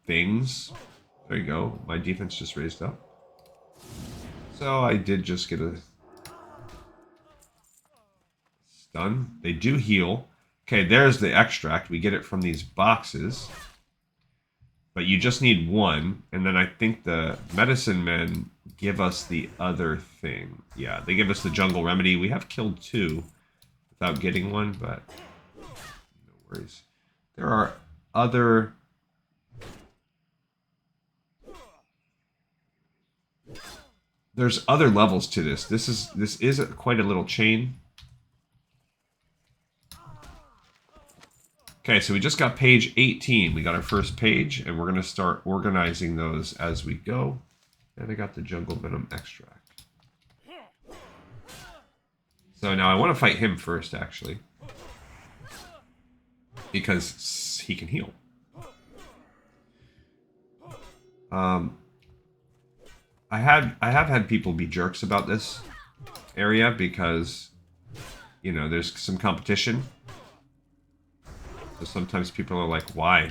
things. There you go. My defense just raised up. So I did just get a stun. They do heal. Okay, there's the extract. We get it from these boxes. But you just need 1. And then I think the medicine men give us the other thing. Yeah, they give us the jungle remedy. We have killed 2 without getting 1, but no worries. There are other... There's other levels to this. This is quite a little chain. Okay, so we just got page 18. We got our first page, and we're going to start organizing those as we go. And I got the jungle venom extract. So now I want to fight him first, actually. Because he can heal. I have had people be jerks about this area because, you know, there's some competition. So sometimes people are like, why?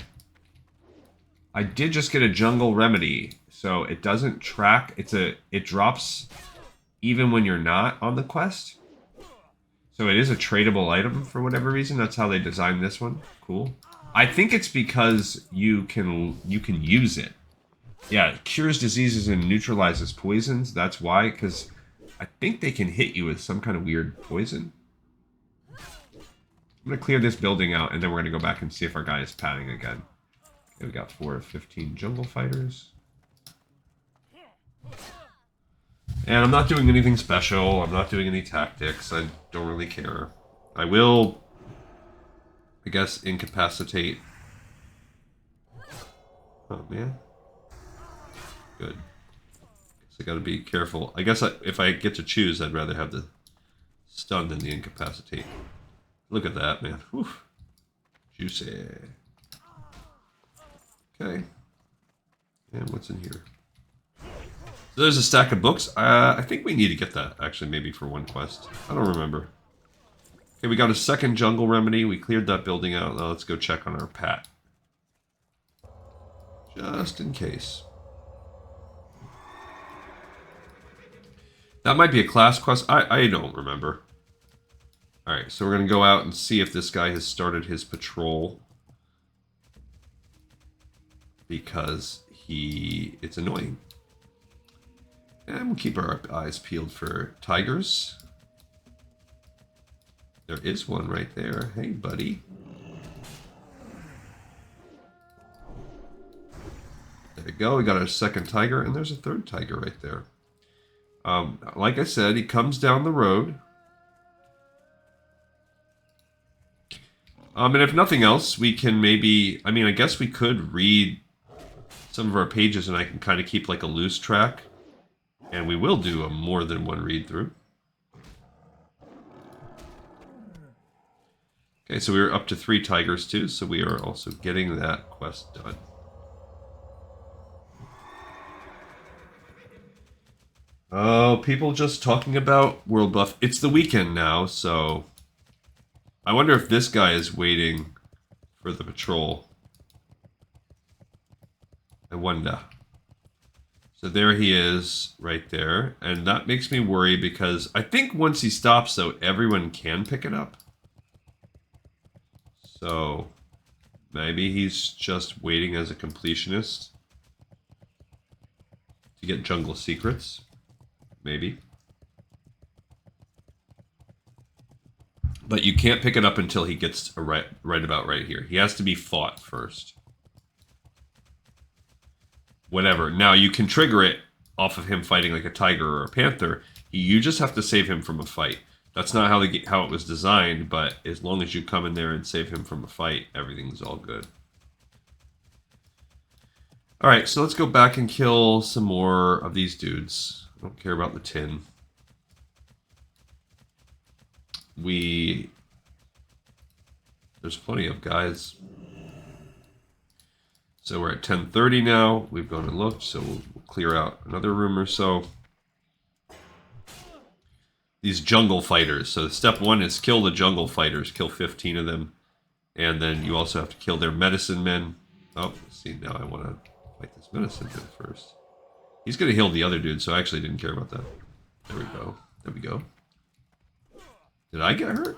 I did just get a jungle remedy, so it doesn't track. It drops even when you're not on the quest. So it is a tradable item for whatever reason. That's how they designed this one. Cool. I think it's because you can use it. Yeah, it cures diseases and neutralizes poisons. That's why, because I think they can hit you with some kind of weird poison. I'm going to clear this building out, and then we're going to go back and see if our guy is padding again. Okay, we got 4 of 15 jungle fighters. And I'm not doing anything special. I'm not doing any tactics. I don't really care. I will, I guess, incapacitate. Oh, man. Good. Guess I gotta be careful. I guess if I get to choose, I'd rather have the stun than the incapacitate. Look at that, man. Whew. Juicy. Okay. And what's in here? So there's a stack of books. I think we need to get that, actually, maybe for one quest. I don't remember. Okay, we got a second jungle remedy. We cleared that building out. Now let's go check on our pat. Just in case. That might be a class quest. I don't remember. Alright, so we're going to go out and see if this guy has started his patrol. Because it's annoying. And we'll keep our eyes peeled for tigers. There is one right there. Hey, buddy. There we go. We got our second tiger, and there's a third tiger right there. Like I said, he comes down the road. And if nothing else, we can maybe... I mean, I guess we could read some of our pages, and I can kind of keep like a loose track. And we will do a more than one read through. Okay, so we are up to 3 tigers too, so we are also getting that quest done. Oh, people just talking about World Buff. It's the weekend now, so... I wonder if this guy is waiting for the patrol. I wonder. So there he is, right there. And that makes me worry because I think once he stops, though, everyone can pick it up. So maybe he's just waiting as a completionist to get jungle secrets. Maybe. But you can't pick it up until he gets right about right here. He has to be fought first. Whatever. Now, you can trigger it off of him fighting like a tiger or a panther. You just have to save him from a fight. That's not how it was designed, but as long as you come in there and save him from a fight, everything's all good. Alright, so let's go back and kill some more of these dudes. I don't care about the tin. There's plenty of guys. So we're at 10:30 now. We've gone and looked, so we'll clear out another room or so. These jungle fighters. So step 1 is kill the jungle fighters. Kill 15 of them. And then you also have to kill their medicine men. Oh, see, now I want to fight this medicine man first. He's going to heal the other dude, so I actually didn't care about that. There we go. There we go. Did I get hurt?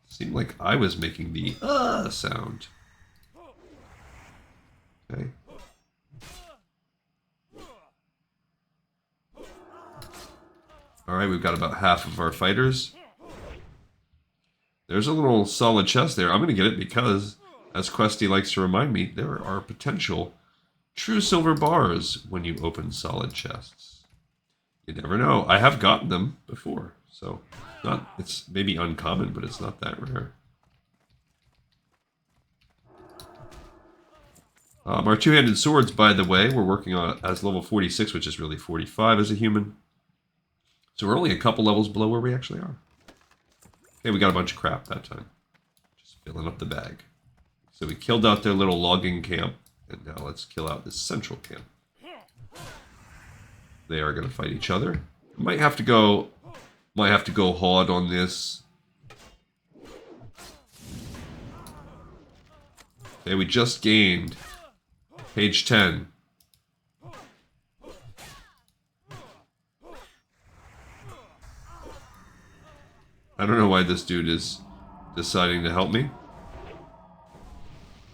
Seemed like I was making the sound. Okay. Alright, we've got about half of our fighters. There's a little solid chest there. I'm going to get it because, as Questy likes to remind me, there are potential true silver bars when you open solid chests. You never know. I have gotten them before, so it's maybe uncommon, but it's not that rare. Our two-handed swords, by the way, we're working on as level 46, which is really 45 as a human. So we're only a couple levels below where we actually are. Okay, we got a bunch of crap that time. Just filling up the bag. So we killed out their little logging camp, and now let's kill out this central camp. They are going to fight each other. Might have to go hard on this. Okay, we just gained page 10. I don't know why this dude is deciding to help me,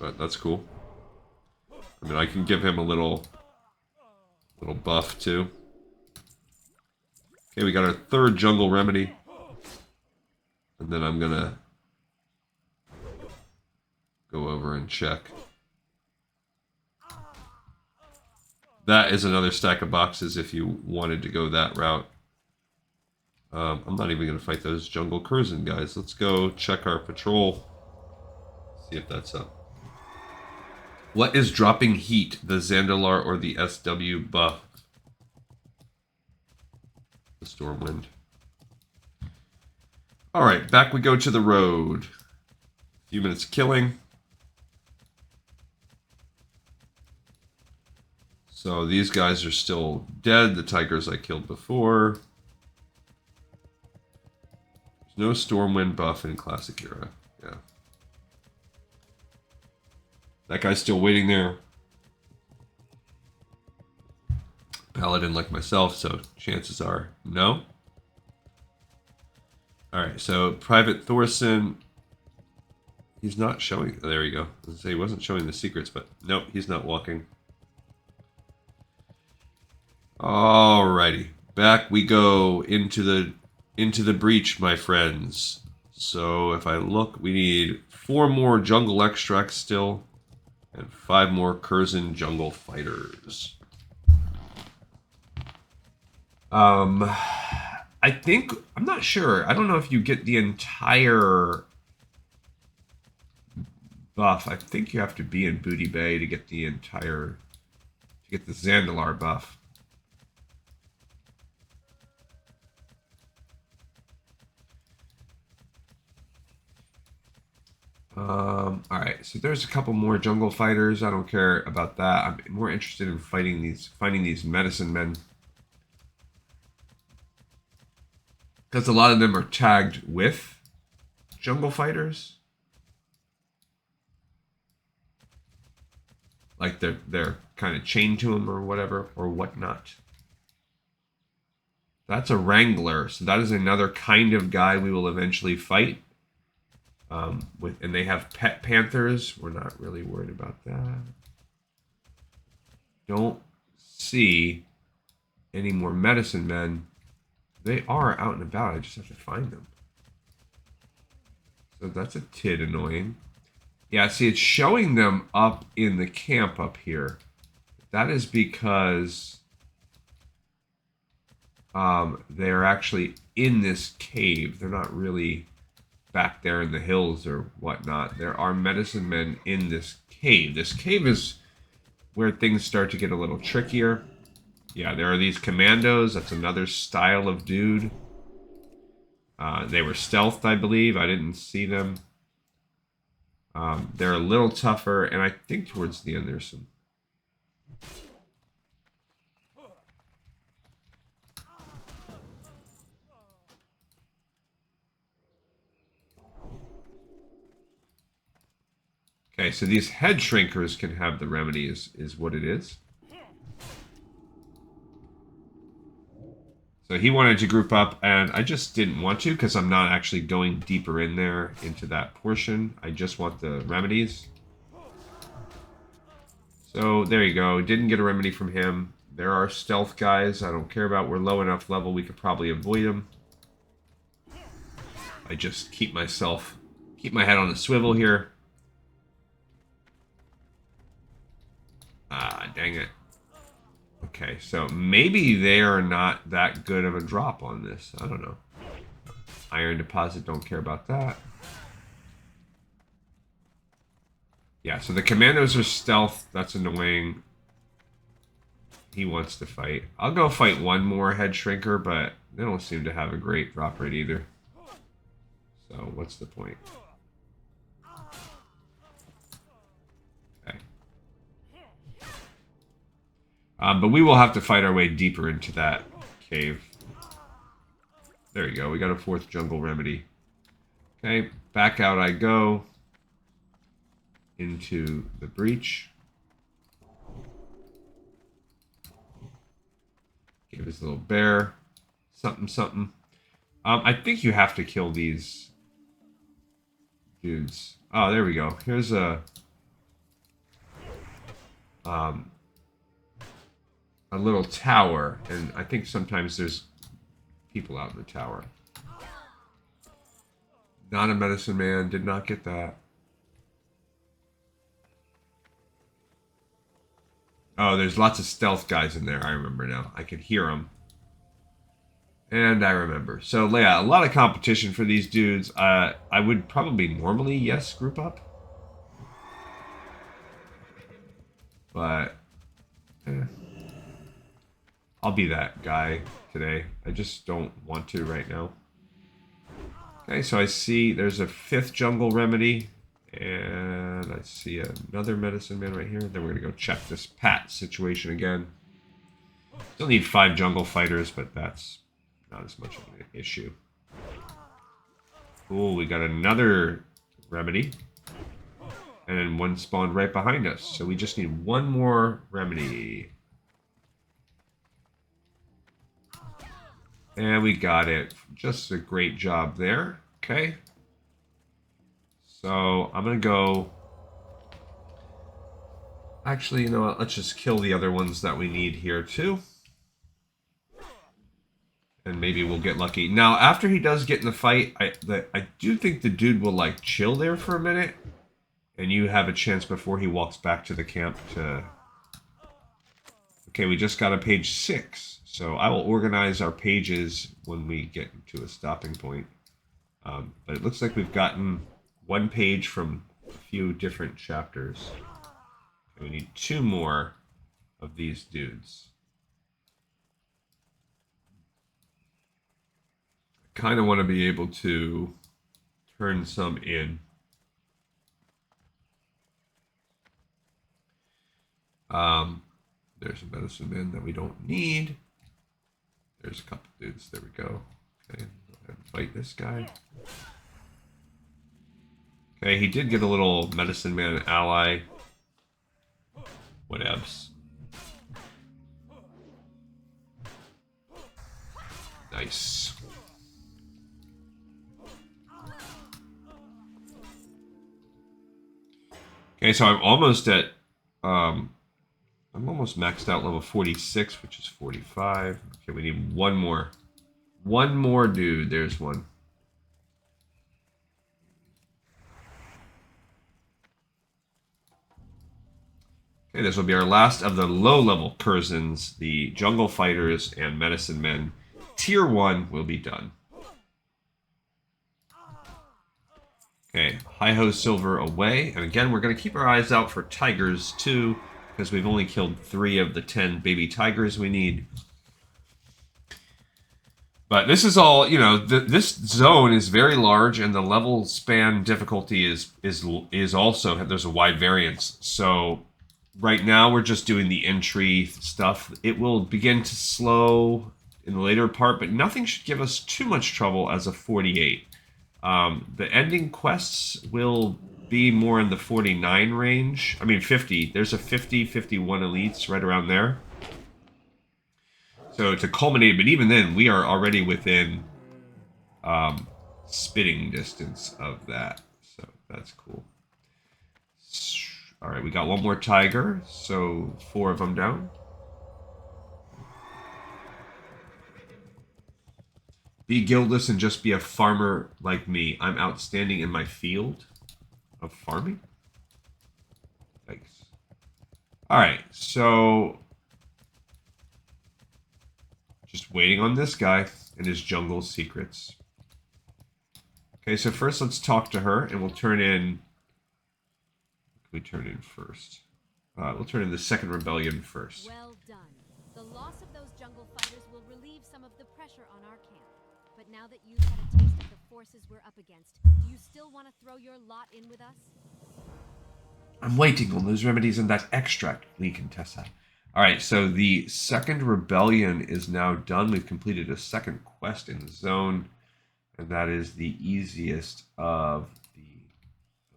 but that's cool. I mean, I can give him a little buff too. Okay, we got our third jungle remedy, and then I'm gonna go over and check. That is another stack of boxes if you wanted to go that route. I'm not even going to fight those jungle Kurzen guys. Let's go check our patrol. See if that's up. What is dropping heat? The Zandalar or the SW buff? The Stormwind. Alright, back we go to the road. A few minutes of killing. So these guys are still dead. The tigers I killed before. There's no Stormwind buff in Classic Era. Yeah. That guy's still waiting there. Paladin like myself, so chances are no. Alright, so Private Thorson. He's not showing. There you go. I was gonna say he wasn't showing the secrets, but nope, he's not walking. Alrighty, back we go into the breach, my friends. So if I look, we need 4 more jungle extracts still, and 5 more Kurzen jungle fighters. I think, I'm not sure. I don't know if you get the entire buff. I think you have to be in Booty Bay to get the entire, to get the Zandalar buff. Alright, so there's a couple more jungle fighters. I don't care about that. I'm more interested in finding these medicine men. Because a lot of them are tagged with jungle fighters. Like they're kind of chained to them or whatever, or whatnot. That's a Wrangler, so that is another kind of guy we will eventually fight. And they have pet panthers. We're not really worried about that. Don't see any more medicine men. They are out and about. I just have to find them. So that's a tid annoying. Yeah, see, it's showing them up in the camp up here. That is because they're actually in this cave. They're not really back there in the hills or whatnot. There are medicine men in this cave. This cave is where things start to get a little trickier. Yeah, there are these commandos. That's another style of dude. They were stealthed, I believe. I didn't see them. They're a little tougher, and I think towards the end there's some... Okay, so these head shrinkers can have the remedy is what it is. So he wanted to group up, and I just didn't want to because I'm not actually going deeper in there into that portion. I just want the remedies. So there you go. Didn't get a remedy from him. There are stealth guys I don't care about. We're low enough level we could probably avoid them. I just keep my head on a swivel here. Ah, dang it. Okay, so maybe they are not that good of a drop on this. I don't know. Iron deposit, don't care about that. Yeah, so the commandos are stealth. That's annoying. He wants to fight. I'll go fight one more head shrinker, but they don't seem to have a great drop rate either. So what's the point? Okay. But we will have to fight our way deeper into that cave. There we go. We got a 4th jungle remedy. Okay, back out I go. Into the breach. Give his little bear something something. I think you have to kill these dudes. Oh, there we go. Here's a little tower, and I think sometimes there's people out in the tower. Not a medicine man. Did not get that. Oh, there's lots of stealth guys in there. I remember now. I can hear them. And I remember. So, yeah, a lot of competition for these dudes. I would probably normally, yes, group up. But, I'll be that guy today. I just don't want to right now. Okay, so I see there's a 5th jungle remedy. And I see another medicine man right here. Then we're going to go check this Pat situation again. Still need 5 jungle fighters, but that's not as much of an issue. Cool, we got another remedy. And then one spawned right behind us. So we just need one more remedy. And we got it. Just a great job there. Okay. So I'm going to go... Actually, you know what? Let's just kill the other ones that we need here too. And maybe we'll get lucky. Now, after he does get in the fight, I do think the dude will, like, chill there for a minute. And you have a chance before he walks back to the camp to... Okay, we just got a page 6. So I will organize our pages when we get to a stopping point. But it looks like we've gotten 1 page from a few different chapters. And we need 2 more of these dudes. Kind of want to be able to turn some in. There's a medicine man that we don't need. There's a couple dudes. There we go. Okay, go ahead and fight this guy. Okay, he did get a little medicine man ally. Whatevs. Nice. Okay, so I'm almost at, I'm almost maxed out level 46, which is 45. Okay, we need one more. One more dude. There's one. Okay, this will be our last of the low-level Kurzens, the jungle fighters, and medicine men. Tier 1 will be done. Okay, hi-ho silver away. And again, we're going to keep our eyes out for tigers, too, because we've only killed 3 of the 10 baby tigers we need. But this is all, you know, this zone is very large, and the level span difficulty is also, there's a wide variance. So right now we're just doing the entry stuff. It will begin to slow in the later part, but nothing should give us too much trouble as a 48. The ending quests will be more in the 49 range. I mean 50. There's a 50, 51 elites right around there. So to culminate, but even then, we are already within spitting distance of that. So that's cool. All right, we got one more tiger. So 4 of them down. Be guildless and just be a farmer like me. I'm outstanding in my field of farming. Thanks. All right, so just waiting on this guy and his jungle secrets. Okay, so first let's talk to her, and we'll turn in we turn in first? We'll turn in the second rebellion first. Well done. The loss of those jungle fighters will relieve some of the pressure on our camp. But now that you've had a taste of the forces we're up against, do you still want to throw your lot in with us? I'm waiting on those remedies and that extract, Lee Contessa. Alright, so the second rebellion is now done. We've completed a second quest in the zone, and that is the easiest of the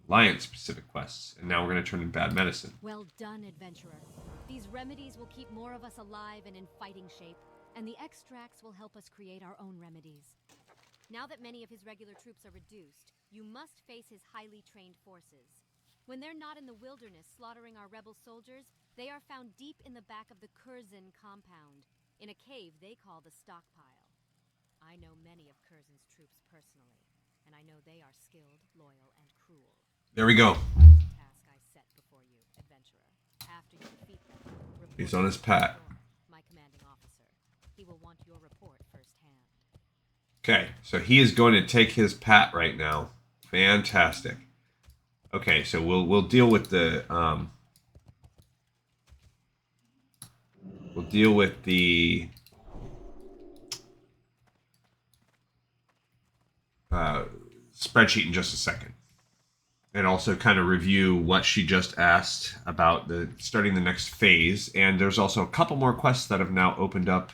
Alliance-specific quests. And now we're going to turn in bad medicine. Well done, adventurer. These remedies will keep more of us alive and in fighting shape, and the extracts will help us create our own remedies. Now that many of his regular troops are reduced, you must face his highly trained forces. When they're not in the wilderness slaughtering our rebel soldiers, they are found deep in the back of the Kurzen compound, in a cave they call the stockpile. I know many of Kurzen's troops personally, and I know they are skilled, loyal, and cruel. There we go. Task I set before you, adventurer. After you defeat them, He's on his pat. my commanding officer. He will want your report firsthand. Okay, so he is going to take his pat right now. Fantastic. Okay, so we'll deal with the spreadsheet in just a second, and also kind of review what she just asked about starting the next phase. And there's also a couple more quests that have now opened up.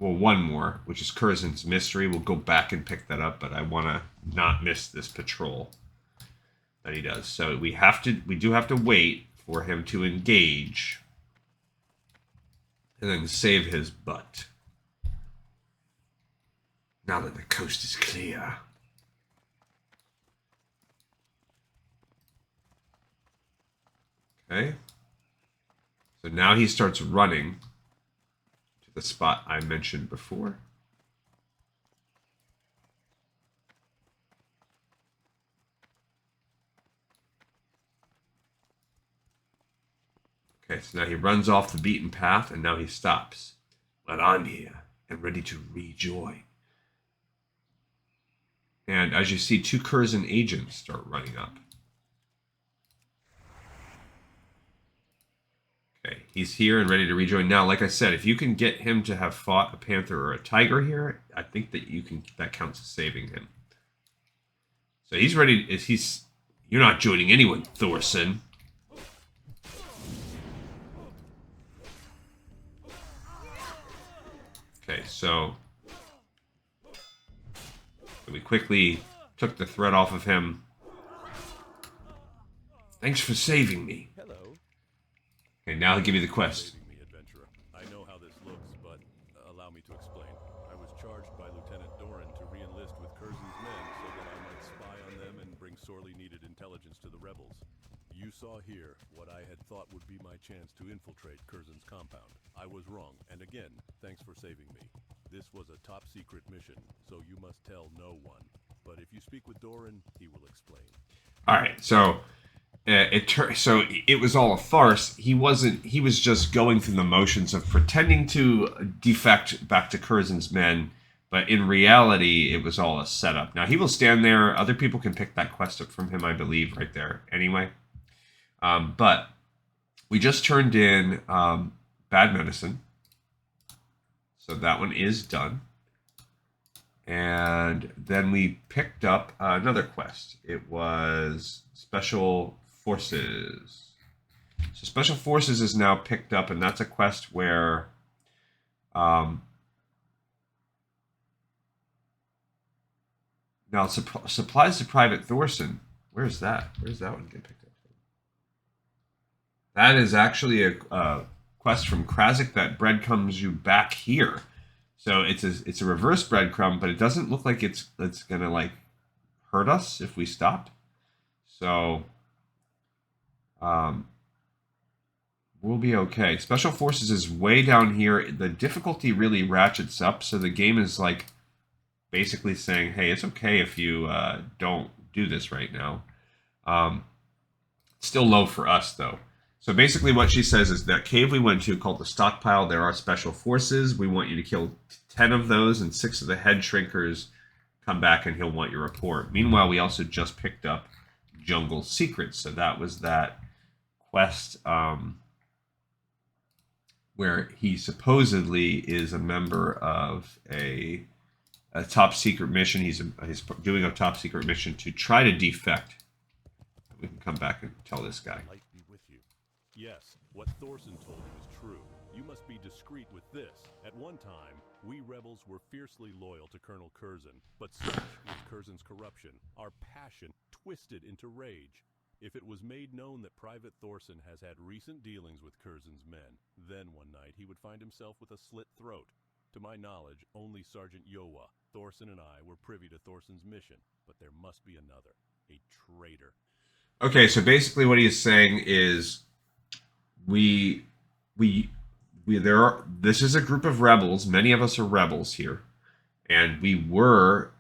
Well, one more, which is Kurzen's Mystery. We'll go back and pick that up, but I want to not miss this patrol that he does. So we do have to wait for him to engage and then save his butt. Now that the coast is clear. Okay. So now he starts running to the spot I mentioned before. Okay, so now he runs off the beaten path, and now he stops. But I'm here and ready to rejoin. And as you see, 2 Kurzen agents start running up. Okay, he's here and ready to rejoin. Now, like I said, if you can get him to have fought a panther or a tiger here, I think that that counts as saving him. So he's ready. You're not joining anyone, Thorson. Okay, so we quickly took the threat off of him. Thanks for saving me. Hello. Okay, now he'll give me the quest. Saving me, adventurer. I know how this looks, but allow me to explain. I was charged by Lieutenant Doran to re-enlist with Kurzen's men so that I might spy on them and bring sorely needed intelligence to the rebels. You saw here what I had thought would be my chance to infiltrate Kurzen's compound. I was wrong, and again, thanks for saving me. This was a top-secret mission, so you must tell no one. But if you speak with Doran, he will explain. All right, so it was all a farce. He was just going through the motions of pretending to defect back to Kurzen's men, but in reality, it was all a setup. Now, he will stand there. Other people can pick that quest up from him, I believe, right there anyway. But we just turned in bad medicine. So that one is done. And then we picked up another quest. It was Special Forces. So Special Forces is now picked up, and that's a quest where now supplies to Private Thorson. Where's that? Where's that one get picked up? That is actually a quest from Krazik that breadcrumbs you back here. So it's a reverse breadcrumb, but it doesn't look like it's gonna like hurt us if we stop. So we'll be okay. Special Forces is way down here. The difficulty really ratchets up, so the game is like basically saying, hey, it's okay if you don't do this right now. It's still low for us though. So basically what she says is that cave we went to called the Stockpile, there are Special Forces. We want you to kill 10 of those, and 6 of the head shrinkers come back and he'll want your report. Meanwhile, we also just picked up jungle secrets. So that was that quest where he supposedly is a member of a top secret mission. He's doing a top secret mission to try to defect. We can come back and tell this guy. Light be with you. Yes, what Thorson told you is true. You must be discreet with this. At one time, we rebels were fiercely loyal to Colonel Kurzen, but such is Kurzen's corruption, our passion twisted into rage. If it was made known that Private Thorson has had recent dealings with Kurzen's men, then one night he would find himself with a slit throat. To my knowledge, only Sergeant Yowa, Thorson and I were privy to Thorson's mission, but there must be another, a traitor. Okay, so basically what he is saying is this is a group of rebels. Many of us are rebels here. And we were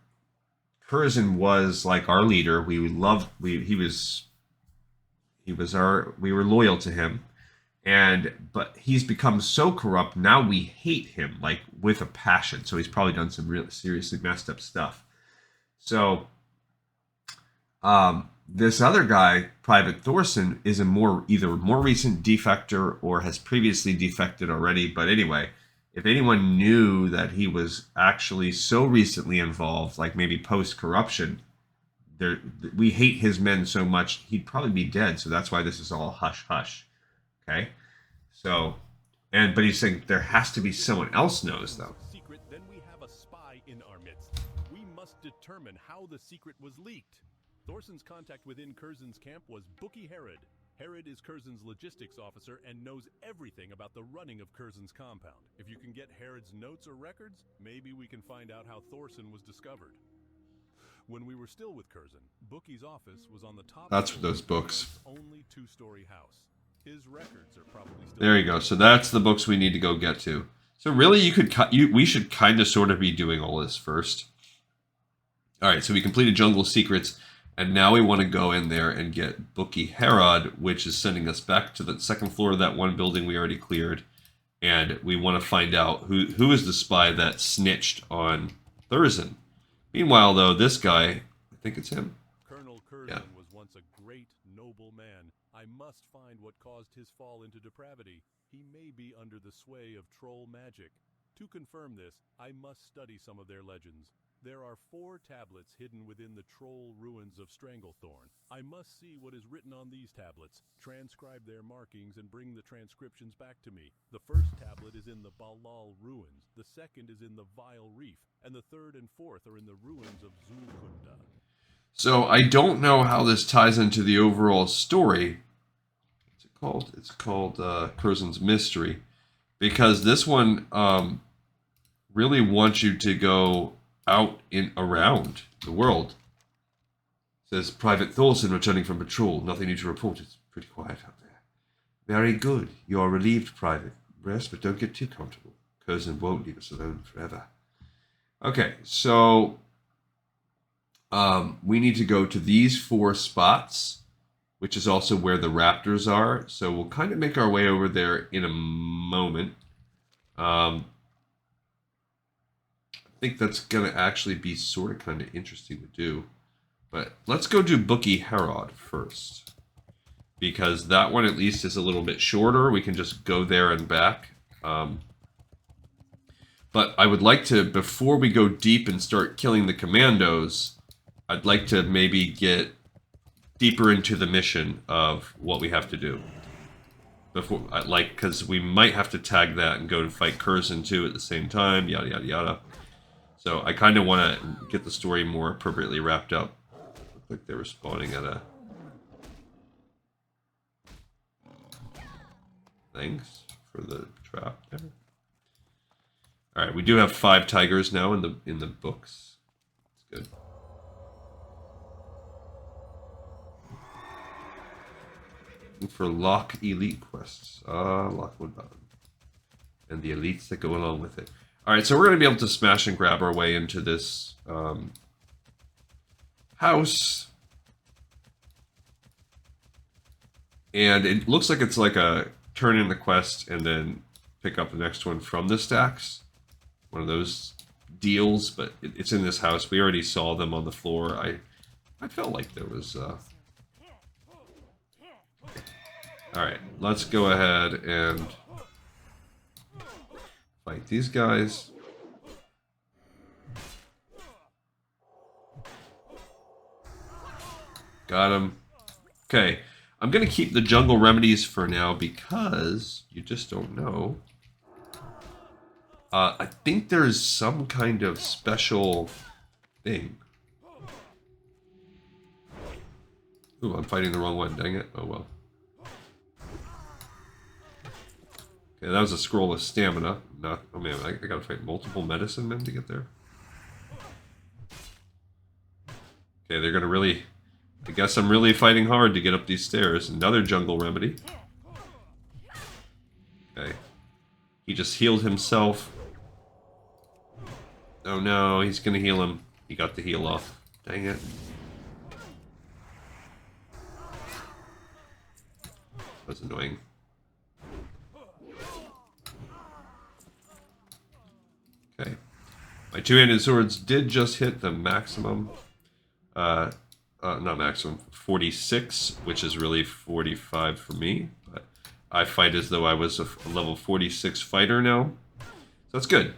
Kurzen was like our leader. We were loyal to him. But he's become so corrupt now we hate him like with a passion. So he's probably done some really seriously messed up stuff. So this other guy, Private Thorson, is either more recent defector or has previously defected already. But anyway, if anyone knew that he was actually so recently involved, like maybe post-corruption, we hate his men so much, he'd probably be dead. So that's why this is all hush-hush. Okay? So, but he's saying there has to be someone else knows, though. Secret, then we have a spy in our midst. We must determine how the secret was leaked. Thorson's contact within Kurzen's camp was Bookie Herod. Herod is Kurzen's logistics officer and knows everything about the running of Kurzen's compound. If you can get Herod's notes or records, maybe we can find out how Thorson was discovered. When we were still with Kurzen, Bookie's office was on the top. That's for those books. Only two-story house. His records are probably still. There you go. So that's the books we need to go get to. So really, we should kind of sort of be doing all this first. All right. So we completed Jungle Secrets. And now we want to go in there and get Bookie Herod, which is sending us back to the second floor of that one building we already cleared. And we want to find out who is the spy that snitched on Thorson. Meanwhile, though, this guy, I think it's him. Colonel Kurzen was once a great, noble man. I must find what caused his fall into depravity. He may be under the sway of troll magic. To confirm this, I must study some of their legends. There are 4 tablets hidden within the troll ruins of Stranglethorn. I must see what is written on these tablets, transcribe their markings, and bring the transcriptions back to me. The first tablet is in the Balal ruins, the second is in the Vile Reef, and the third and fourth are in the ruins of Zulkunda. So I don't know how this ties into the overall story. What's it called? It's called Kurzen's Mystery. Because this one really wants you to go out around the world. It says, Private Thorson returning from patrol. Nothing new to report. It's pretty quiet out there. Very good. You are relieved, Private. Rest, but don't get too comfortable. Kurzen won't leave us alone forever. Okay, so we need to go to these 4 spots, which is also where the raptors are. So we'll kind of make our way over there in a moment. I think that's going to actually be sort of kind of interesting to do. But let's go do Bookie Herod first. Because that one at least is a little bit shorter. We can just go there and back. But I would like to, before we go deep and start killing the commandos, I'd like to maybe get deeper into the mission of what we have to do. Before, because we might have to tag that and go to fight Kurzen too at the same time, yada yada yada. So I kind of want to get the story more appropriately wrapped up. Looked like they were spawning at a... Thanks for the trap there. All right, we do have 5 tigers now in the books. That's good. Looking for Lock Elite quests. Lockwood Mountain. And the elites that go along with it. Alright, so we're going to be able to smash and grab our way into this house. And it looks like it's like a turn in the quest and then pick up the next one from the stacks. One of those deals, but it's in this house. We already saw them on the floor. I felt like there was Alright, let's go ahead and fight these guys. Got him. Okay, I'm going to keep the jungle remedies for now because you just don't know. I think there's some kind of special thing. Ooh, I'm fighting the wrong one, dang it. Oh well. Okay, that was a scroll of stamina. Not, oh man, I gotta fight multiple medicine men to get there. Okay, they're gonna really... I guess I'm really fighting hard to get up these stairs. Another jungle remedy. Okay. He just healed himself. Oh no, he's gonna heal him. He got the heal off. Dang it. That's annoying. Okay. My two-handed swords did just hit the maximum. Not maximum. 46, which is really 45 for me. But I fight as though I was a level 46 fighter now. So that's good.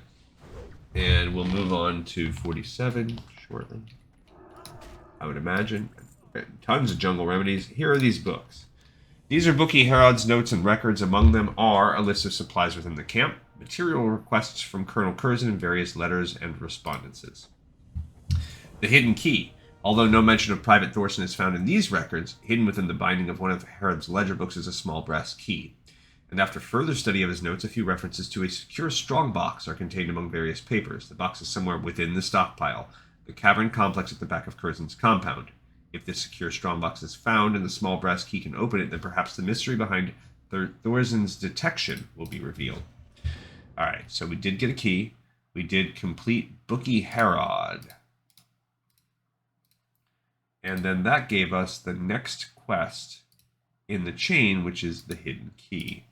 And we'll move on to 47 shortly. I would imagine. Tons of jungle remedies. Here are these books. These are Bookie Herod's notes and records. Among them are a list of supplies within the camp, material requests from Colonel Kurzen, and various letters and respondences. The hidden key. Although no mention of Private Thorson is found in these records, hidden within the binding of one of Herod's ledger books is a small brass key. And after further study of his notes, a few references to a secure strongbox are contained among various papers. The box is somewhere within the stockpile, the cavern complex at the back of Kurzen's compound. If this secure strongbox is found and the small brass key can open it, then perhaps the mystery behind Thorzen's detection will be revealed. Alright, so we did get a key. We did complete Bookie Herod. And then that gave us the next quest in the chain, which is the hidden key.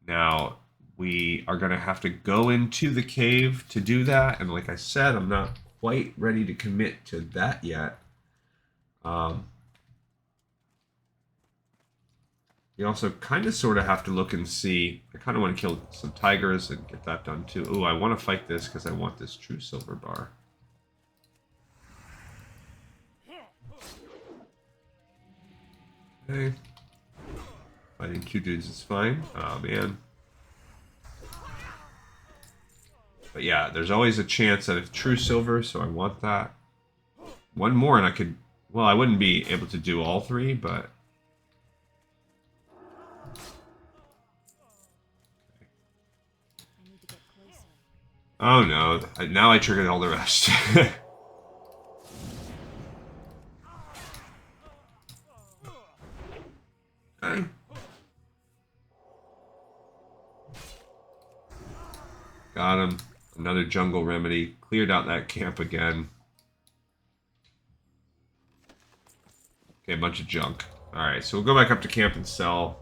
Now, we are going to have to go into the cave to do that. And like I said, I'm not quite ready to commit to that yet. You also kind of sort of have to look and see. I kind of want to kill some tigers and get that done too. Ooh, I want to fight this because I want this true silver bar. Okay. Fighting two dudes is fine. Oh man. But yeah, there's always a chance at a true silver, so I want that. One more and I could... Well, I wouldn't be able to do all three, but... Oh no, now I triggered all the rest. Okay. Got him. Another jungle remedy. Cleared out that camp again. Okay, a bunch of junk. Alright, so we'll go back up to camp and sell.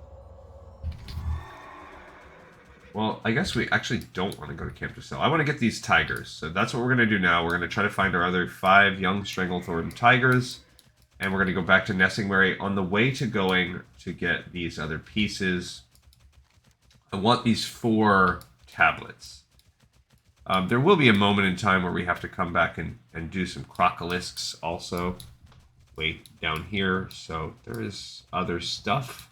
Well, I guess we actually don't want to go to camp to sell. I want to get these tigers. So that's what we're going to do now. We're going to try to find our other 5 young Stranglethorn tigers. And we're going to go back to Nessingwary on the way to going to get these other pieces. I want these 4 tablets. There will be a moment in time where we have to come back and do some crocolisks also. Way down here. So there is other stuff.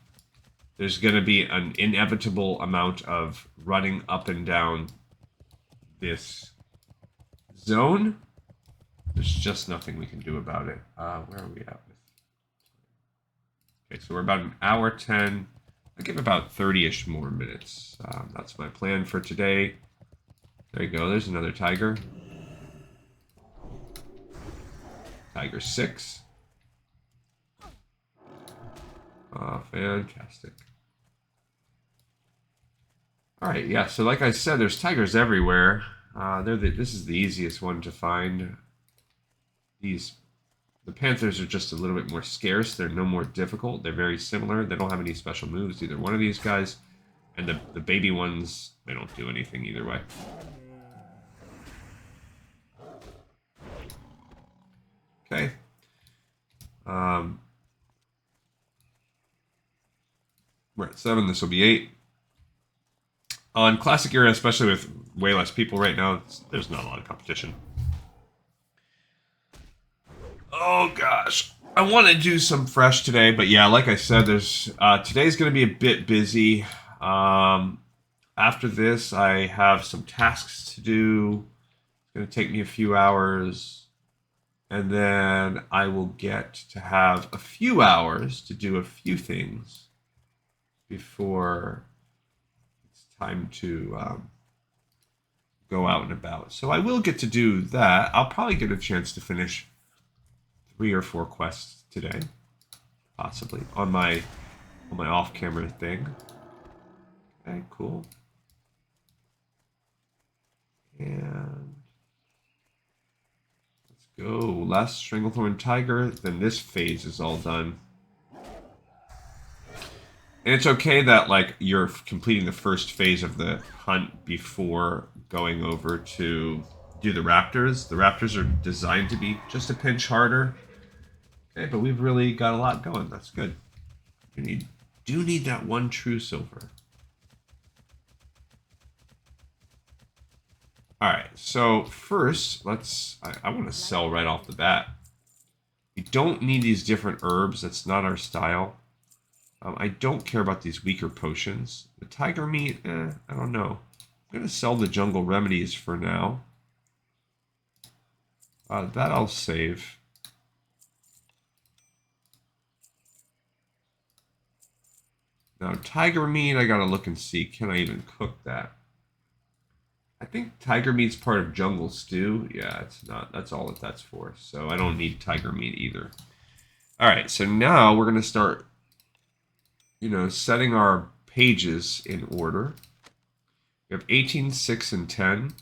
There's going to be an inevitable amount of running up and down this zone. There's just nothing we can do about it. Where are we at? Okay, so we're about an hour 10. I'll give about 30-ish more minutes. That's my plan for today. There you go. There's another tiger. Tiger 6. Oh, fantastic. Alright, yeah, so like I said, there's tigers everywhere. This is the easiest one to find. The panthers are just a little bit more scarce. They're no more difficult. They're very similar. They don't have any special moves, either one of these guys. And the baby ones, they don't do anything either way. Okay. We're at 7. This will be 8. On Classic Era, especially with way less people right now, there's not a lot of competition. Oh gosh, I want to do some fresh today, but yeah, like I said, there's today's going to be a bit busy. After this, I have some tasks to do. It's going to take me a few hours, and then I will get to have a few hours to do a few things before it's time to go out and about. So I will get to do that. I'll probably get a chance to finish 3 or 4 quests today, possibly on my off-camera thing. Okay, cool. And let's go. Last Stranglethorn Tiger. Then this phase is all done. And it's okay that like you're completing the first phase of the hunt before going over to do the Raptors. The Raptors are designed to be just a pinch harder. Okay, but we've really got a lot going. That's good. We do need that one true silver. Alright, so first, I want to sell right off the bat. We don't need these different herbs. That's not our style. I don't care about these weaker potions. The tiger meat, I don't know. I'm going to sell the jungle remedies for now. That I'll save. Now, tiger meat, I gotta look and see. Can I even cook that? I think tiger meat's part of jungle stew. Yeah, it's not. That's all that's for. So I don't need tiger meat either. All right, so now we're gonna start, setting our pages in order. We have 18, 6, and 10.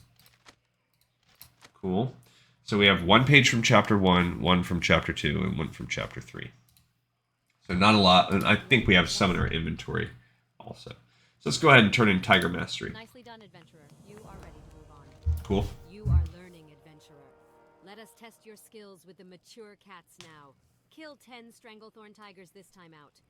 Cool. So we have 1 page from chapter 1, 1 from chapter 2, and 1 from chapter 3. So not a lot, and I think we have some in our inventory also. So let's go ahead and turn in Tiger Mastery. Nicely done, adventurer. You are ready to move on. Cool. You are learning, adventurer. Let us test your skills with the mature cats now. Kill 10 Stranglethorn tigers this time out.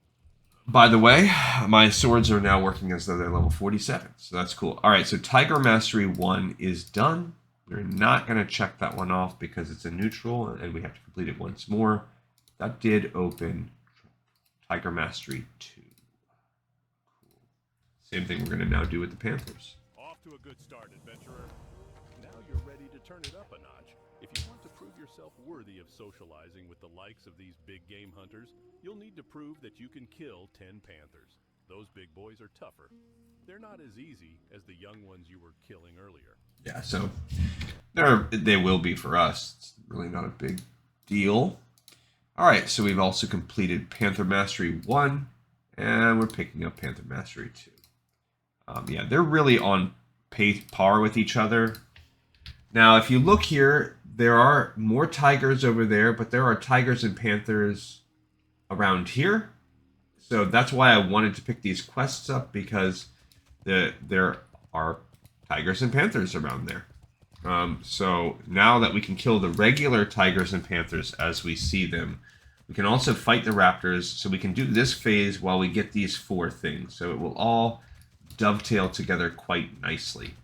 By the way, my swords are now working as though they're level 47, so that's cool. All right, so Tiger Mastery 1 is done. We're not going to check that one off because it's a neutral, and we have to complete it once more. That did open Tiger Mastery 2. Cool. Same thing we're going to now do with the Panthers. Off to a good start, adventurer. Now you're ready to turn it up a notch. If you want to prove yourself worthy of socializing with the likes of these big game hunters, you'll need to prove that you can kill 10 panthers. Those big boys are tougher. They're not as easy as the young ones you were killing earlier. Yeah, so they will be for us. It's really not a big deal. All right, so we've also completed Panther Mastery 1, and we're picking up Panther Mastery 2. Yeah, they're really on par with each other. Now, if you look here, there are more tigers over there, but there are tigers and panthers around here. So that's why I wanted to pick these quests up, because there are tigers and panthers around there. So now that we can kill the regular tigers and panthers as we see them, we can also fight the raptors. So we can do this phase while we get these 4 things. So it will all dovetail together quite nicely.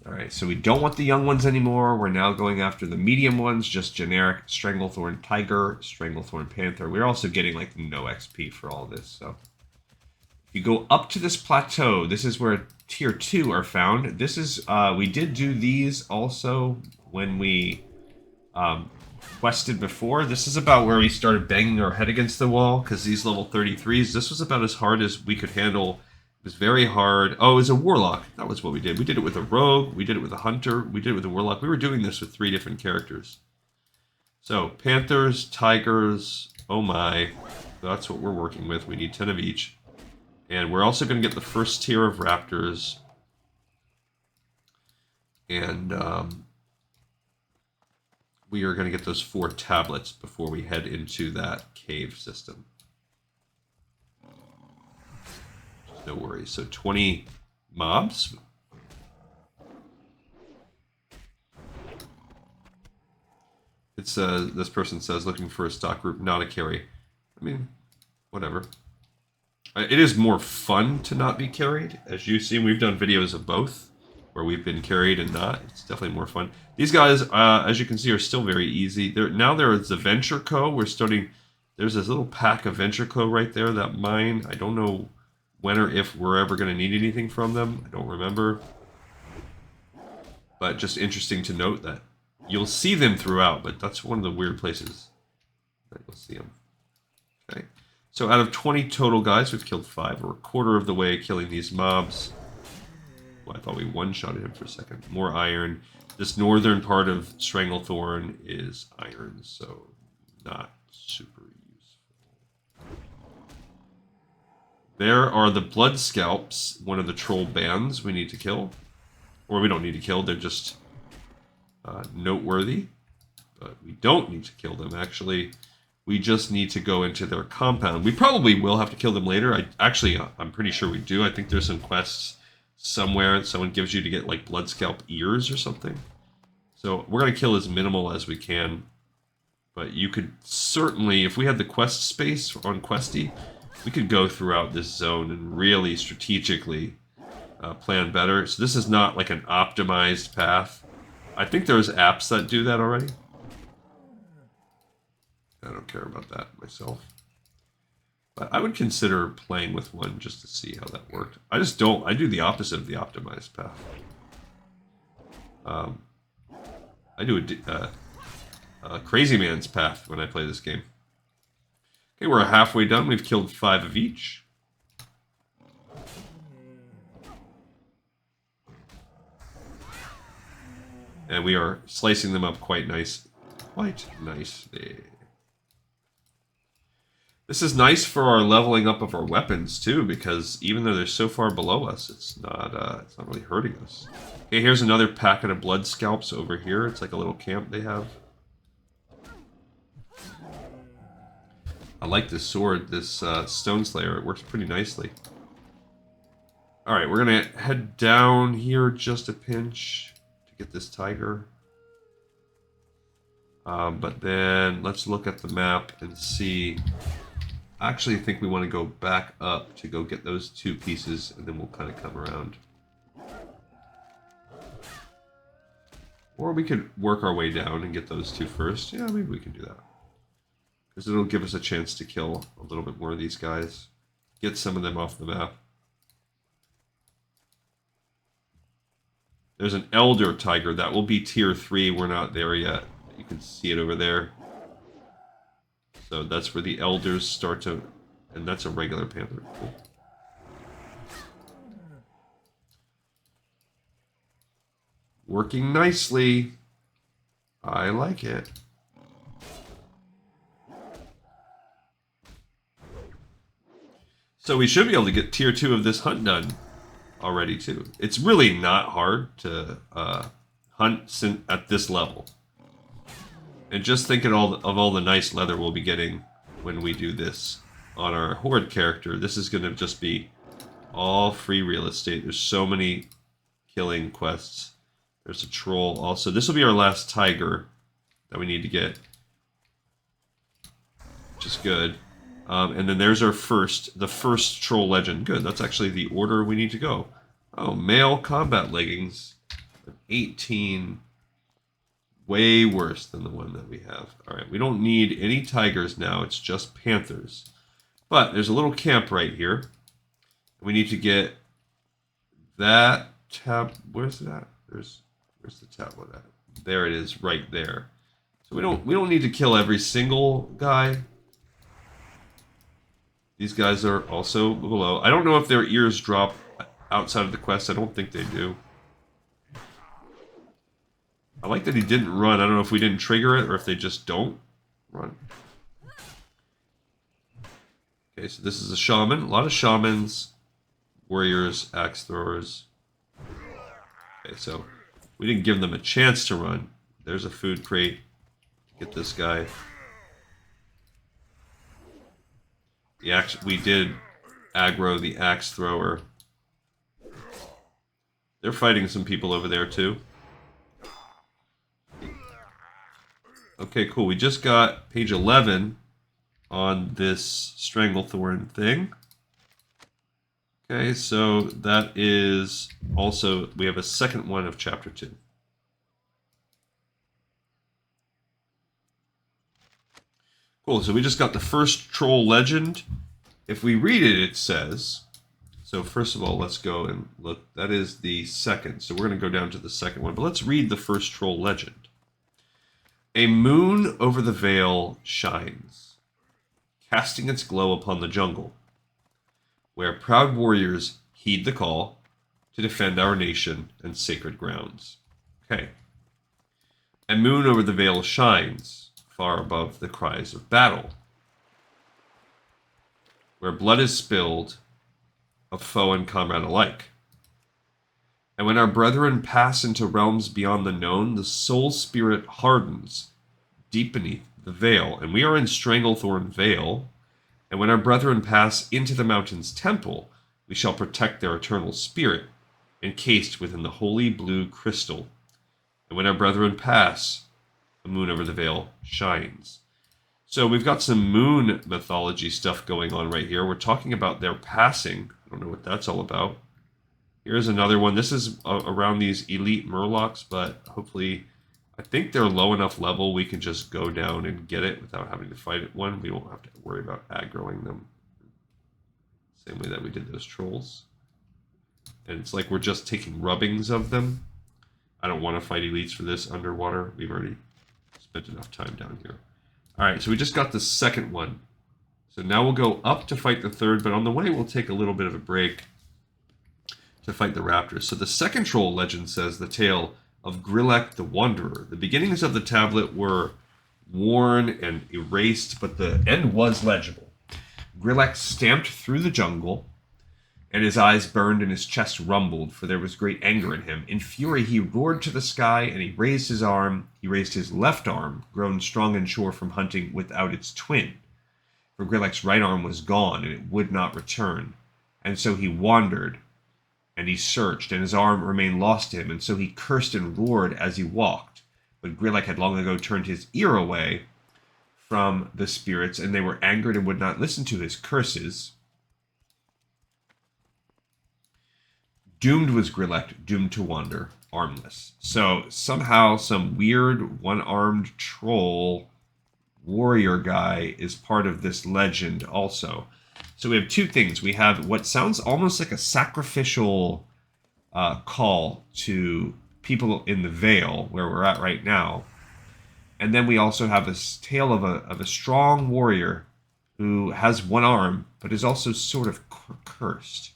All right, so we don't want the young ones anymore. We're now going after the medium ones, just generic Stranglethorn Tiger, Stranglethorn Panther. We're also getting like no XP for all this. So if you go up to this plateau, this is where tier 2 are found. This is, we did do these also when we quested before. This is about where we started banging our head against the wall, because these level 33s, this was about as hard as we could handle. It was very hard. Oh, it was a warlock. That was what we did. We did it with a rogue. We did it with a hunter. We did it with a warlock. We were doing this with 3 different characters. So, panthers, tigers, oh my. That's what we're working with. We need 10 of each. And we're also going to get the first tier of raptors. And we are going to get those 4 tablets before we head into that cave system. No worries. So 20 mobs. It's this person says looking for a stock group, not a carry. I mean, whatever. It is more fun to not be carried. As you've seen, we've done videos of both, where we've been carried and not. It's definitely more fun. These guys, as you can see, are still very easy. Now there is the Venture Co. We're starting... There's this little pack of Venture Co. right there that mine. I don't know when or if we're ever going to need anything from them. I don't remember. But just interesting to note that you'll see them throughout, but that's one of the weird places that you'll see them. Okay. So out of 20 total guys, we've killed 5. We're a quarter of the way killing these mobs. Well, I thought we one-shotted him for a second. More iron. This northern part of Stranglethorn is iron, so not super useful. There are the Blood Scalps, one of the troll bands we need to kill. Or we don't need to kill, they're just noteworthy. But we don't need to kill them, actually. We just need to go into their compound. We probably will have to kill them later. I'm pretty sure we do. I think there's some quests somewhere someone gives you to get like blood scalp ears or something. So we're going to kill as minimal as we can. But you could certainly, if we had the quest space on Questy, we could go throughout this zone and really strategically plan better. So this is not like an optimized path. I think there's apps that do that already. I don't care about that myself. But I would consider playing with one just to see how that worked. I just don't. I do the opposite of the optimized path. I do a crazy man's path when I play this game. Okay, we're halfway done. We've killed 5 of each. And we are slicing them up quite nice. Quite nicely. This is nice for our leveling up of our weapons too, because even though they're so far below us, it's not really hurting us. Okay, here's another packet of blood scalps over here. It's like a little camp they have. I like this sword, this Stone Slayer. It works pretty nicely. All right, we're gonna head down here just a pinch to get this tiger. But then let's look at the map and see. I actually think we want to go back up to go get those 2 pieces, and then we'll kind of come around. Or we could work our way down and get those 2 first. Yeah, maybe we can do that. Because it'll give us a chance to kill a little bit more of these guys. Get some of them off the map. There's an Elder Tiger. That will be tier 3. We're not there yet. You can see it over there. So that's where the elders start to... And that's a regular panther. Cool. Working nicely. I like it. So we should be able to get tier 2 of this hunt done already too. It's really not hard to hunt at this level. And just think of all the nice leather we'll be getting when we do this on our Horde character. This is going to just be all free real estate. There's so many killing quests. There's a troll also. This will be our last tiger that we need to get, which is good. And then there's our the first troll legend. Good, that's actually the order we need to go. Oh, male combat leggings. 18... Way worse than the one that we have. Alright, we don't need any tigers now. It's just panthers. But there's a little camp right here. We need to get that tab. Where's that? Where's the tablet at? There it is, right there. So we don't need to kill every single guy. These guys are also below. I don't know if their ears drop outside of the quest. I don't think they do. I like that he didn't run. I don't know if we didn't trigger it or if they just don't run. Okay, so this is a shaman. A lot of shamans, warriors, axe throwers. Okay, so we didn't give them a chance to run. There's a food crate. Get this guy. We did aggro the axe thrower. They're fighting some people over there too. Okay, cool. We just got page 11 on this Stranglethorn thing. Okay, so that is also, we have a second one of chapter 2. Cool, so we just got the first troll legend. If we read it, it says, so first of all, let's go and look. That is the second. So we're going to go down to the second one. But let's read the first troll legend. A moon over the vale shines, casting its glow upon the jungle, where proud warriors heed the call to defend our nation and sacred grounds. Okay. A moon over the vale shines, far above the cries of battle, where blood is spilled of foe and comrade alike. And when our brethren pass into realms beyond the known, the soul spirit hardens deep beneath the veil. And we are in Stranglethorn Vale. And when our brethren pass into the mountain's temple, we shall protect their eternal spirit, encased within the holy blue crystal. And when our brethren pass, the moon over the veil shines. So we've got some moon mythology stuff going on right here. We're talking about their passing. I don't know what that's all about. Here's another one. This is around these elite murlocs, but hopefully, I think they're low enough level we can just go down and get it without having to fight one. We won't have to worry about aggroing them. Same way that we did those trolls. And it's like we're just taking rubbings of them. I don't want to fight elites for this underwater. We've already spent enough time down here. Alright, so we just got the second one. So now we'll go up to fight the third, but on the way we'll take a little bit of a break to fight the raptors. So the second troll legend says the tale of Grillek the Wanderer. The beginnings of the tablet were worn and erased, but the end was legible. Grillek stamped through the jungle, and his eyes burned and his chest rumbled, for there was great anger in him. In fury he roared to the sky, and he raised his arm. He raised his left arm, grown strong and sure from hunting without its twin. For Grillek's right arm was gone, and it would not return. And so he wandered, and he searched, and his arm remained lost to him, and so he cursed and roared as he walked. But Grillek had long ago turned his ear away from the spirits, and they were angered and would not listen to his curses. Doomed was Grillek, doomed to wander, armless. So somehow some weird one-armed troll warrior guy is part of this legend also. So we have two things. We have what sounds almost like a sacrificial call to people in the Vale, where we're at right now. And then we also have this tale of a strong warrior who has one arm, but is also sort of cursed.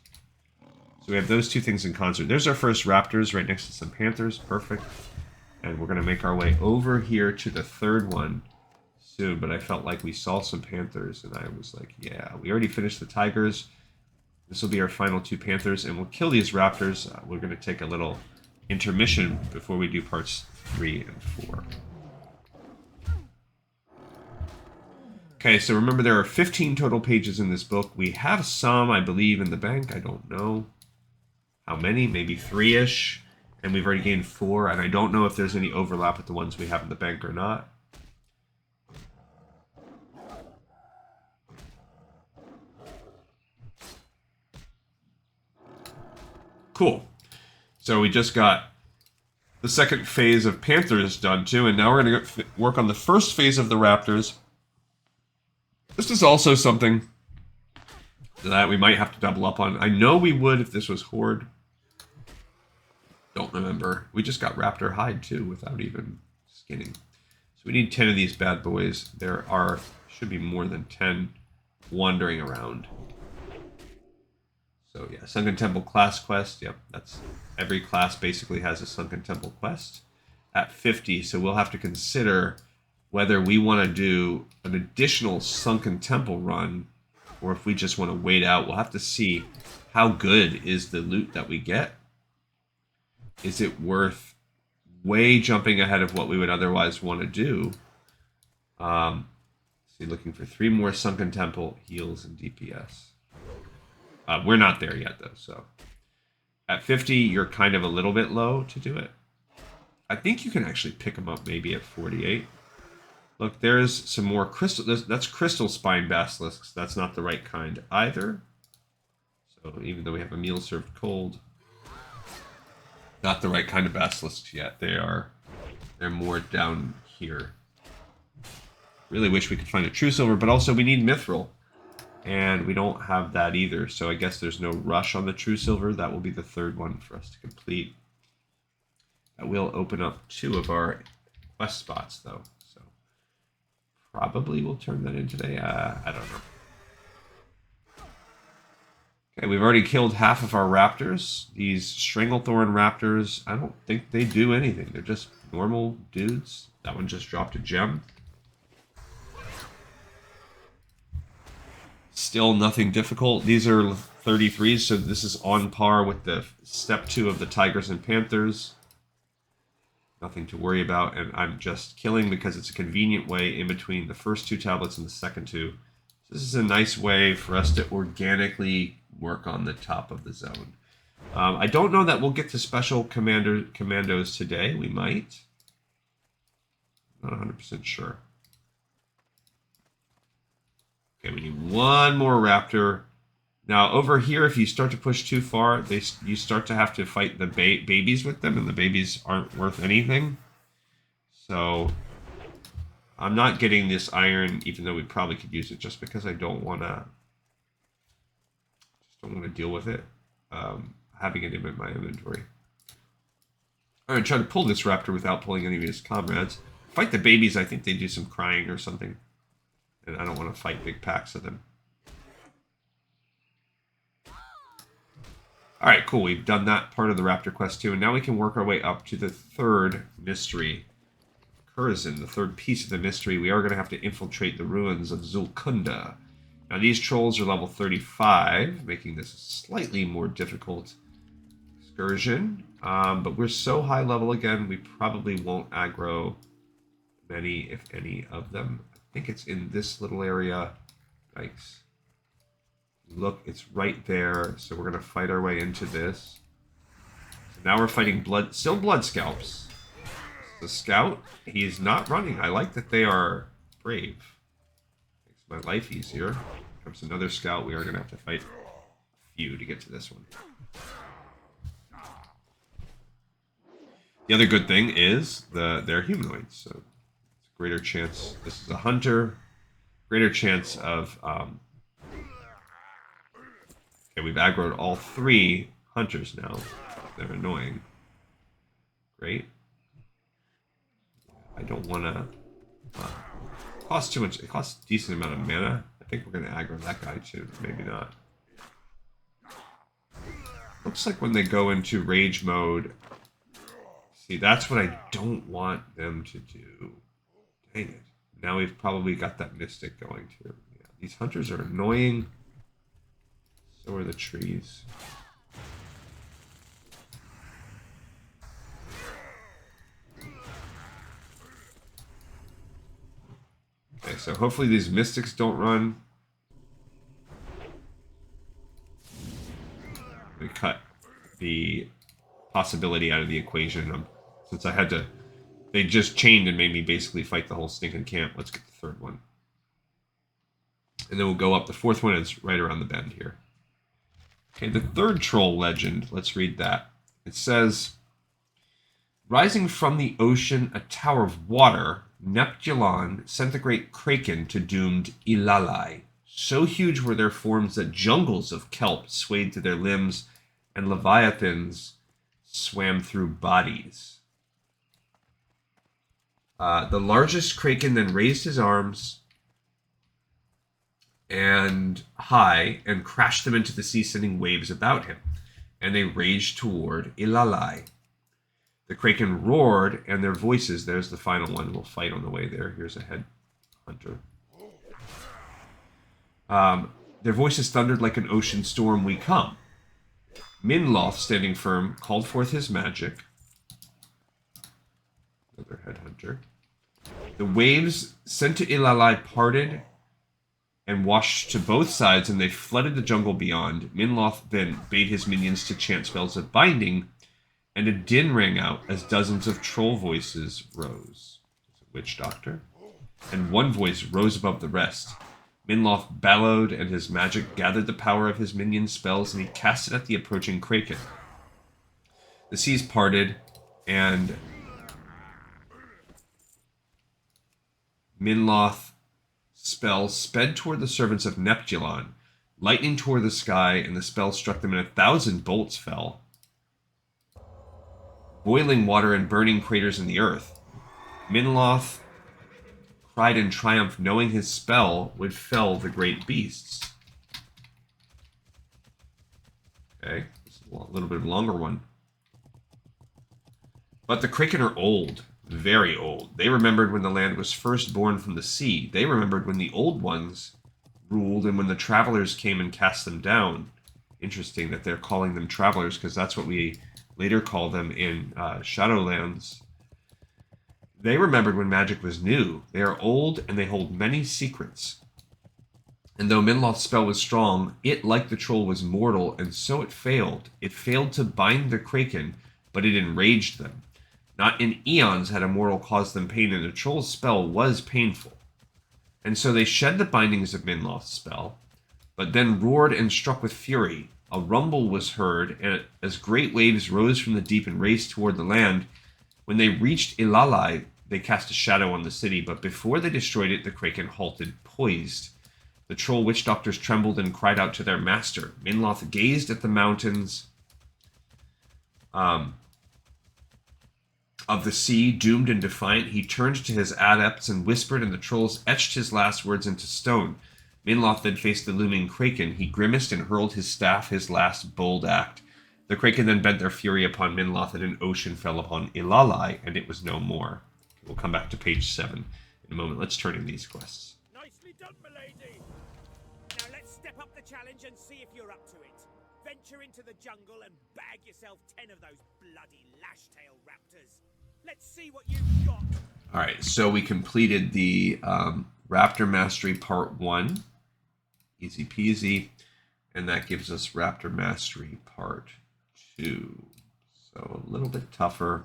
So we have those two things in concert. There's our first raptors right next to some panthers. Perfect. And we're going to make our way over here to the third one soon. But I felt like we saw some panthers, and I was like, yeah, we already finished the tigers. This will be our final two panthers, and we'll kill these raptors. We're going to take a little intermission before we do parts 3 and 4. Okay, so remember there are 15 total pages in this book. We have some, I believe, in the bank. I don't know how many, maybe 3-ish. And we've already gained 4, and I don't know if there's any overlap with the ones we have in the bank or not. Cool. So we just got the second phase of Panthers done too, and now we're going to work on the first phase of the Raptors. This is also something that we might have to double up on. I know we would if this was Horde. Don't remember. We just got Raptor Hide too without even skinning. So we need 10 of these bad boys. There should be more than 10 wandering around. So yeah, Sunken Temple class quest. Yep, that's every class basically has a Sunken Temple quest at 50. So we'll have to consider whether we want to do an additional Sunken Temple run or if we just want to wait out. We'll have to see how good is the loot that we get. Is it worth way jumping ahead of what we would otherwise want to do? See, looking for 3 more Sunken Temple heals and DPS. We're not there yet, though, so. At 50, you're kind of a little bit low to do it. I think you can actually pick them up maybe at 48. Look, there's some more crystal. That's crystal spine basilisks. That's not the right kind either. So even though we have a meal served cold, not the right kind of basilisks yet. They're more down here. Really wish we could find a true silver, but also we need mithril. And we don't have that either, so I guess there's no rush on the true silver. That will be the third one for us to complete. That will open up 2 of our quest spots, though. So probably we'll turn that in today. I don't know. Okay, we've already killed half of our raptors. These Stranglethorn raptors, I don't think they do anything. They're just normal dudes. That one just dropped a gem. Still nothing difficult. These are 33s, so this is on par with the step 2 of the Tigers and Panthers. Nothing to worry about, and I'm just killing because it's a convenient way in between the first 2 tablets and the second 2. So this is a nice way for us to organically work on the top of the zone. I don't know that we'll get to special commandos today. We might. Not 100% sure. Okay, we need one more raptor. Now, over here, if you start to push too far, you start to have to fight the babies with them, and the babies aren't worth anything. So, I'm not getting this iron, even though we probably could use it, just because I don't want to deal with it, having it in my inventory. I'm going to try to pull this raptor without pulling any of his comrades. Fight the babies, I think they do some crying or something. And I don't want to fight big packs of them. Alright, cool. We've done that part of the Raptor quest too. And now we can work our way up to the third mystery. Kurzen, the third piece of the mystery. We are going to have to infiltrate the ruins of Zulkunda. Now these trolls are level 35, making this a slightly more difficult excursion. But we're so high level again, we probably won't aggro many, if any, of them. I think it's in this little area. Yikes. Look, it's right there. So we're going to fight our way into this. So now we're fighting still blood scalps. The scout, he is not running. I like that they are brave. Makes my life easier. Here comes another scout. We are going to have to fight a few to get to this one. The other good thing is they're humanoids. So greater chance, this is a hunter, greater chance of, okay, we've aggroed all 3 hunters now. They're annoying. Great. I don't want to, cost too much, it costs a decent amount of mana. I think we're going to aggro that guy too, maybe not. Looks like when they go into rage mode, see, that's what I don't want them to do. Dang it. Now we've probably got that mystic going too. Yeah, these hunters are annoying. So are the trees. Okay, so hopefully these mystics don't run. We cut the possibility out of the equation. Since I had to... They just chained and made me basically fight the whole stinking camp. Let's get the third one. And then we'll go up. The fourth one is right around the bend here. Okay, the third troll legend. Let's read that. It says, rising from the ocean, a tower of water, Neptulon sent the great Kraken to doomed Ilalai. So huge were their forms that jungles of kelp swayed to their limbs, and leviathans swam through bodies. The largest Kraken then raised his arms and high and crashed them into the sea, sending waves about him. And they raged toward Ilalai. The Kraken roared, and their voices, there's the final one, we'll fight on the way there. Here's a head hunter. Their voices thundered like an ocean storm, we come. Minloth, standing firm, called forth his magic. Another headhunter. The waves sent to Ilalai parted and washed to both sides, and they flooded the jungle beyond. Minloth then bade his minions to chant spells of binding, and a din rang out as dozens of troll voices rose. It's a witch doctor. and one voice rose above the rest. Minloth bellowed, and his magic gathered the power of his minion spells, and he cast it at the approaching kraken. The seas parted, and Minloth's spell sped toward the servants of Neptulon. Lightning tore the sky, and the spell struck them, and 1,000 bolts fell. Boiling water and burning craters in the earth. Minloth cried in triumph, knowing his spell would fell the great beasts. Okay, this is a little bit of a longer one. But the kraken are old, very old. They remembered when the land was first born from the sea. They remembered when the old ones ruled and when the travelers came and cast them down. Interesting that they're calling them travelers, because that's what we later call them in Shadowlands. They remembered when magic was new. They are old, and they hold many secrets. And though Minloth's spell was strong, it, like the troll, was mortal, and so it failed. It failed to bind the kraken, but it enraged them. Not in eons had a mortal caused them pain, and the troll's spell was painful. And so they shed the bindings of Minloth's spell, but then roared and struck with fury. A rumble was heard, and as great waves rose from the deep and raced toward the land, when they reached Ilalai, they cast a shadow on the city, but before they destroyed it, the kraken halted, poised. The troll witch doctors trembled and cried out to their master. Minloth gazed at the mountains of the sea, doomed and defiant. He turned to his adepts and whispered, and the trolls etched his last words into stone. Minloth then faced the looming kraken. He grimaced and hurled his staff, his last bold act. The kraken then bent their fury upon Minloth, and an ocean fell upon Ilalai, and it was no more. We'll come back to page 7 in a moment. Let's turn in these quests. Nicely done, milady. Now let's step up the challenge and see if you're up to it. Venture into the jungle and bag yourself 10 of those bloody lash-tail raptors. Let's see what you've got. All right, so we completed the Raptor Mastery Part 1. Easy peasy. And that gives us Raptor Mastery Part 2. So a little bit tougher,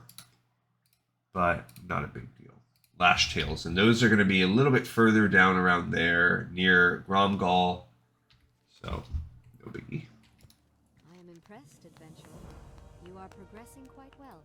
but not a big deal. Lash tails, and those are going to be a little bit further down around there near Gromgal. So, no biggie. I am impressed, adventurer. You are progressing quite well.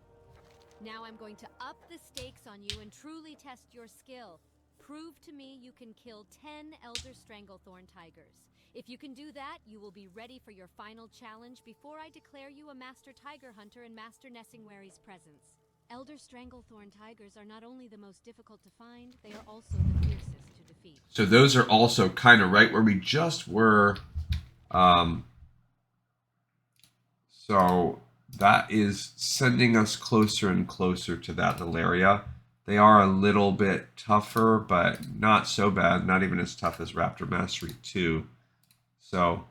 Now I'm going to up the stakes on you and truly test your skill. Prove to me you can kill 10 Elder Stranglethorn tigers. If you can do that, you will be ready for your final challenge before I declare you a Master Tiger Hunter in Master Nessingwary's presence. Elder Stranglethorn tigers are not only the most difficult to find, they are also the fiercest to defeat. So those are also kind of right where we just were. So that is sending us closer and closer to that Valeria. They are a little bit tougher, but not so bad. Not even as tough as Raptor Mastery 2. So,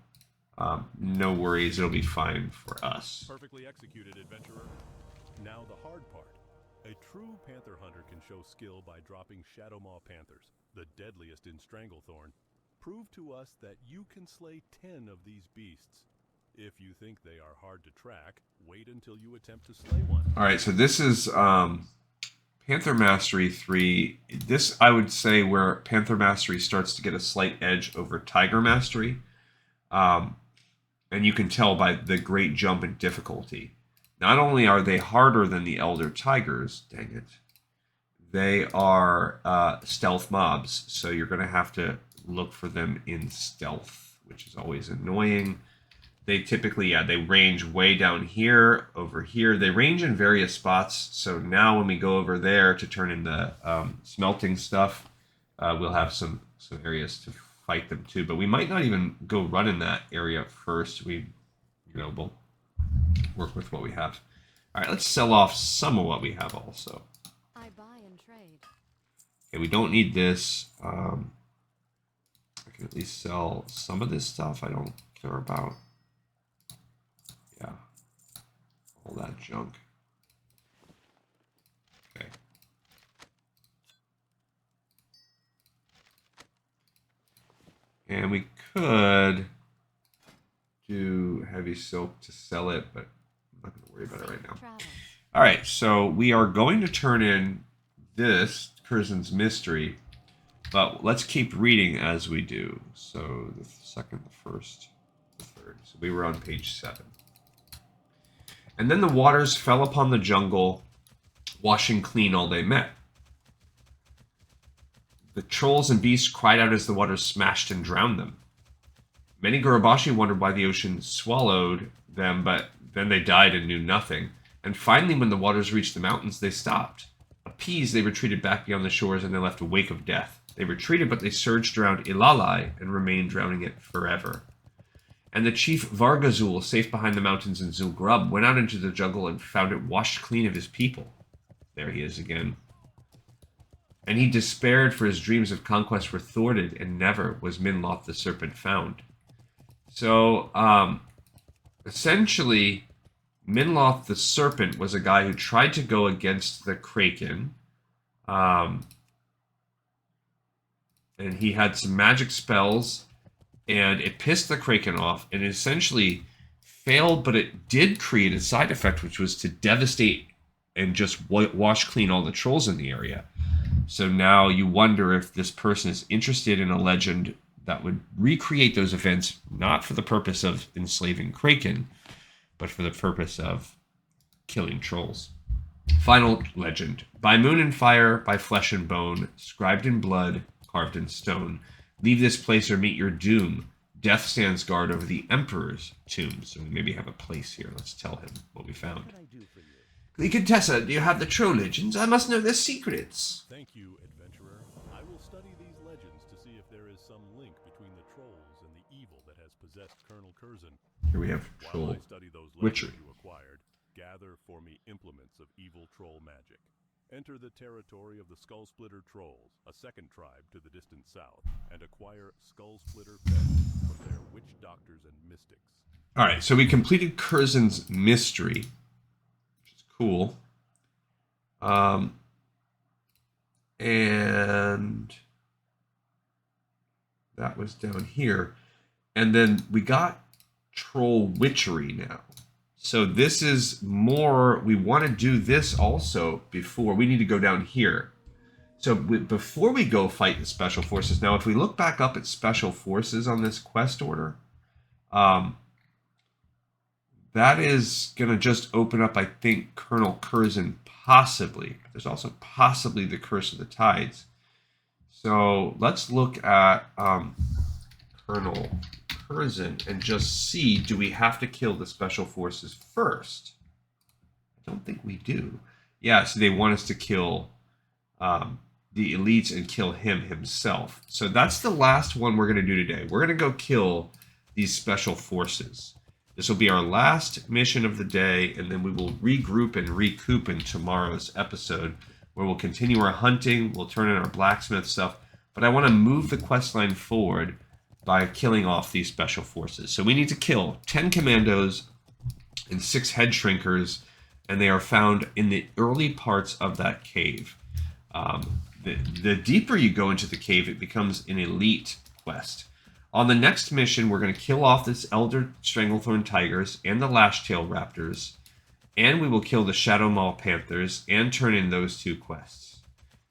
no worries. It'll be fine for us. Perfectly executed, adventurer. Now the hard part. A true panther hunter can show skill by dropping Shadowmaw panthers, the deadliest in Stranglethorn. Prove to us that you can slay 10 of these beasts. If you think they are hard to track, wait until you attempt to slay one. All right, so this is Panther Mastery 3. This, I would say, where Panther Mastery starts to get a slight edge over Tiger Mastery. And you can tell by the great jump in difficulty. Not only are they harder than the Elder Tigers, dang it, they are stealth mobs. So you're going to have to look for them in stealth, which is always annoying. They typically, they range way down here, over here. They range in various spots. So now when we go over there to turn in the smelting stuff, we'll have some areas to fight them too. But we might not even go run in that area first. We'll work with what we have. All right, let's sell off some of what we have also. I buy and trade. Okay, we don't need this. I can at least sell some of this stuff I don't care about. Yeah, all that junk. Okay. And we could do heavy silk to sell it, but I'm not going to worry about it right now. Travel. All right, so we are going to turn in this Kurzen's Mystery. But let's keep reading as we do. So the second, the first, the third. So we were on page 7. And then the waters fell upon the jungle, washing clean all they met. The trolls and beasts cried out as the waters smashed and drowned them. Many Gurubashi wondered why the ocean swallowed them, but then they died and knew nothing. And finally, when the waters reached the mountains, they stopped. Appeased, they retreated back beyond the shores, and they left a wake of death. They retreated, but they surged around Ilalai and remained drowning it forever. And the chief Vargazul, safe behind the mountains in Zulgrub, went out into the jungle and found it washed clean of his people. There he is again. And he despaired, for his dreams of conquest were thwarted, and never was Minloth the serpent found. So, essentially, Minloth the serpent was a guy who tried to go against the Kraken. And he had some magic spells, and it pissed the Kraken off, and it essentially failed, but it did create a side effect, which was to devastate and just wash clean all the trolls in the area. So now you wonder if this person is interested in a legend that would recreate those events, not for the purpose of enslaving Kraken, but for the purpose of killing trolls. Final legend. By moon and fire, by flesh and bone, scribed in blood, carved in stone, leave this place or meet your doom. Death stands guard over the Emperor's tomb. So we maybe have a place here. Let's tell him what we found. The Contessa, do you have the troll legends? I must know their secrets. Thank you, adventurer. I will study these legends to see if there is some link between the trolls and the evil that has possessed Colonel Kurzen. Here we have While troll I study those witchery. legends you acquired, gather for me implements of evil troll magic. Enter the territory of the Skull Splitter Trolls, a second tribe to the distant south, and acquire Skull Splitter pets from their witch doctors and mystics. All right, so we completed Kurzen's mystery, which is cool. And that was down here. And then we got troll witchery now. So this is more, we want to do this also before, we need to go down here. So before we go fight the special forces, now if we look back up at special forces on this quest order, that is going to just open up, I think, Colonel Kurzen, possibly. There's also possibly the Curse of the Tides. So let's look at Colonel Kurzen and just see, do we have to kill the special forces first? I don't think we do. Yeah, so they want us to kill the elites and kill him himself. So that's the last one we're going to do today. We're going to go kill these special forces. This will be our last mission of the day, and then we will regroup and recoup in tomorrow's episode, where we'll continue our hunting, we'll turn in our blacksmith stuff, but I want to move the quest line forward by killing off these special forces. So we need to kill 10 commandos and 6 head shrinkers, and they are found in the early parts of that cave. The deeper you go into the cave, it becomes an elite quest. On the next mission, we're going to kill off this Elder Stranglethorn Tigers and the Lashtail Raptors, and we will kill the Shadow Maw Panthers and turn in those 2 quests.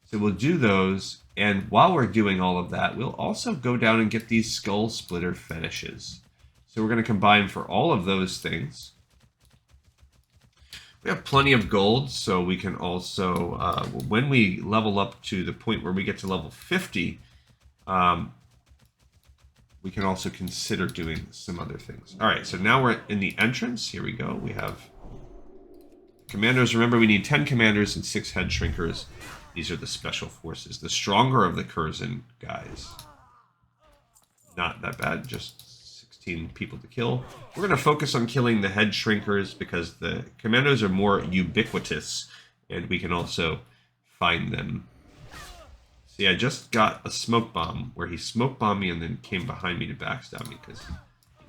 So we'll do those, and while we're doing all of that, we'll also go down and get these Skull Splitter fetishes. So we're going to combine for all of those things. We have plenty of gold, so we can also, when we level up to the point where we get to level 50, we can also consider doing some other things. All right, so now we're in the entrance. Here we go. We have commanders. Remember, we need 10 commanders and 6 head shrinkers. These are the special forces. The stronger of the Kurzen guys. Not that bad, just 16 people to kill. We're going to focus on killing the head shrinkers because the commandos are more ubiquitous, and we can also find them. See, I just got a smoke bomb where he smoke bombed me and then came behind me to backstab me because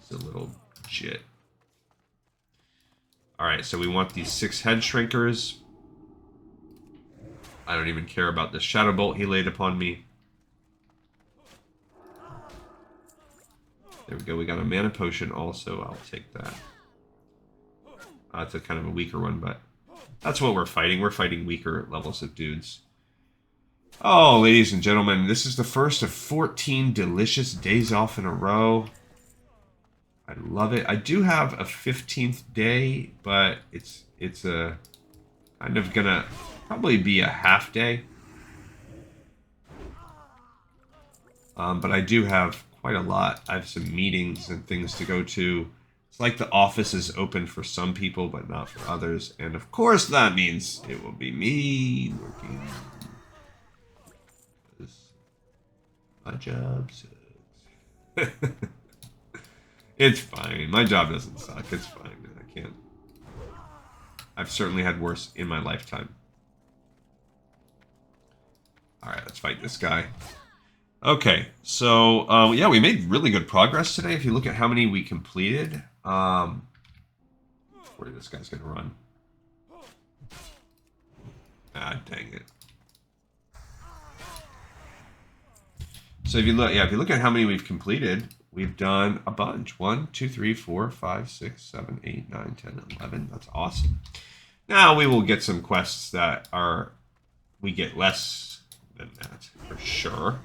he's a little jit. Alright, so we want these 6 head shrinkers. I don't even care about the shadow bolt he laid upon me. There we go, we got a mana potion also. I'll take that. It's a kind of a weaker one, but that's what we're fighting. We're fighting weaker levels of dudes. Oh, ladies and gentlemen, this is the first of 14 delicious days off in a row. I love it. I do have a 15th day, but it's a kind of gonna probably be a half day. But I do have quite a lot. I have some meetings and things to go to. It's like the office is open for some people, but not for others. And of course, that means it will be me working. My job sucks. It's fine. My job doesn't suck. It's fine. I can't. I've certainly had worse in my lifetime. Alright, let's fight this guy. Okay, so, yeah, we made really good progress today. If you look at how many we completed. Where this guy's gonna run. Ah, dang it. So if you look at how many we've completed, we've done a bunch. 1, 2, 3, 4, 5, 6, 7, 8, 9, 10, 11. That's awesome. Now we will get some quests that we get less than that, for sure.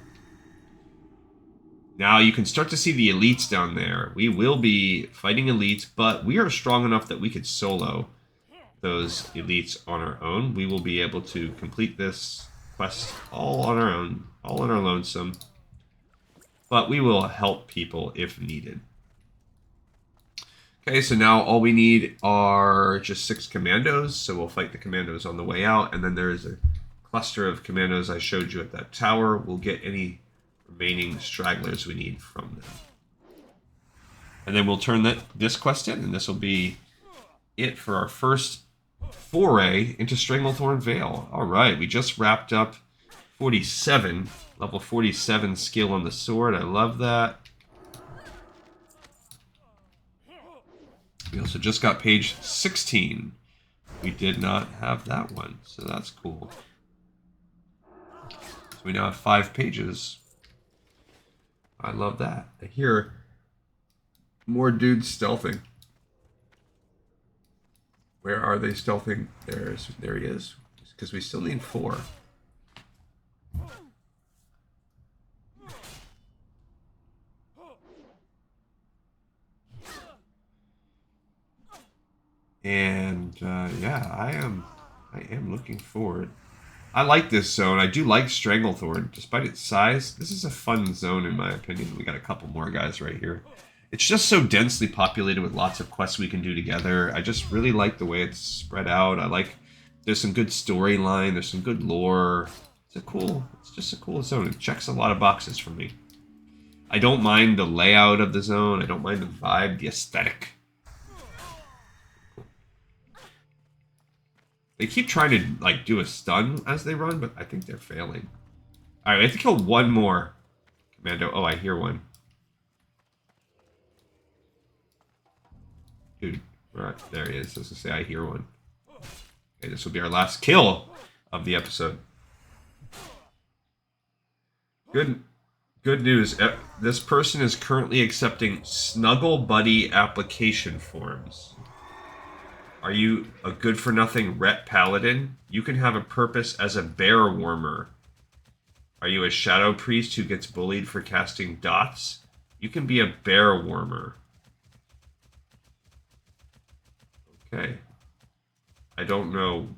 Now you can start to see the elites down there. We will be fighting elites, but we are strong enough that we could solo those elites on our own. We will be able to complete this quest all on our own, all on our lonesome. But we will help people if needed. Okay, so now all we need are just 6 commandos. So we'll fight the commandos on the way out. And then there is a cluster of commandos I showed you at that tower. We'll get any remaining stragglers we need from them. And then we'll turn this quest in. And this will be it for our first foray into Stranglethorn Vale. All right, we just wrapped up 47. Level 47 skill on the sword. I love that. We also just got page 16. We did not have that one, so that's cool. So we now have 5 pages. I love that. I hear more dudes stealthing. Where are they stealthing? There he is. Because we still need 4. And yeah, I am looking forward. I like this zone. I do like Stranglethorn, despite its size. This is a fun zone in my opinion. We got a couple more guys right here. It's just so densely populated with lots of quests we can do together. I just really like the way it's spread out. There's some good storyline. There's some good lore. It's just a cool zone. It checks a lot of boxes for me. I don't mind the layout of the zone. I don't mind the vibe, the aesthetic. They keep trying to, do a stun as they run, but I think they're failing. Alright, we have to kill one more commando. Oh, I hear one. Dude, right, there he is. I was gonna say, I hear one. Okay, this will be our last kill of the episode. Good news. This person is currently accepting Snuggle Buddy application forms. Are you a good-for-nothing Ret Paladin? You can have a purpose as a bear warmer. Are you a shadow priest who gets bullied for casting dots? You can be a bear warmer. Okay. I don't know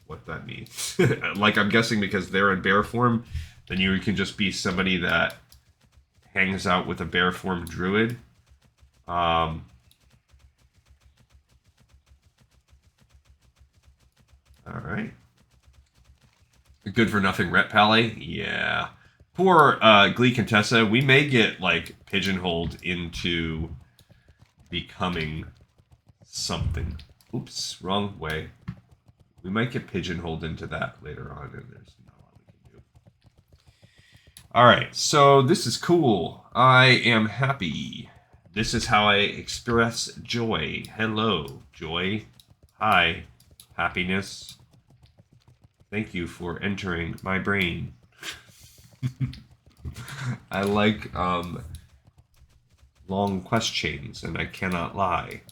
what that means. I'm guessing because they're in bear form, then you can just be somebody that hangs out with a bear form druid. Alright. Good for nothing Ret Pally? Yeah. Poor Glee Contessa. We may get, pigeonholed into becoming something. Oops, wrong way. We might get pigeonholed into that later on, and there's not a lot we can do. Alright, so this is cool. I am happy. This is how I express joy. Hello, joy. Hi. Happiness. Thank you for entering my brain. I like long quest chains, and I cannot lie.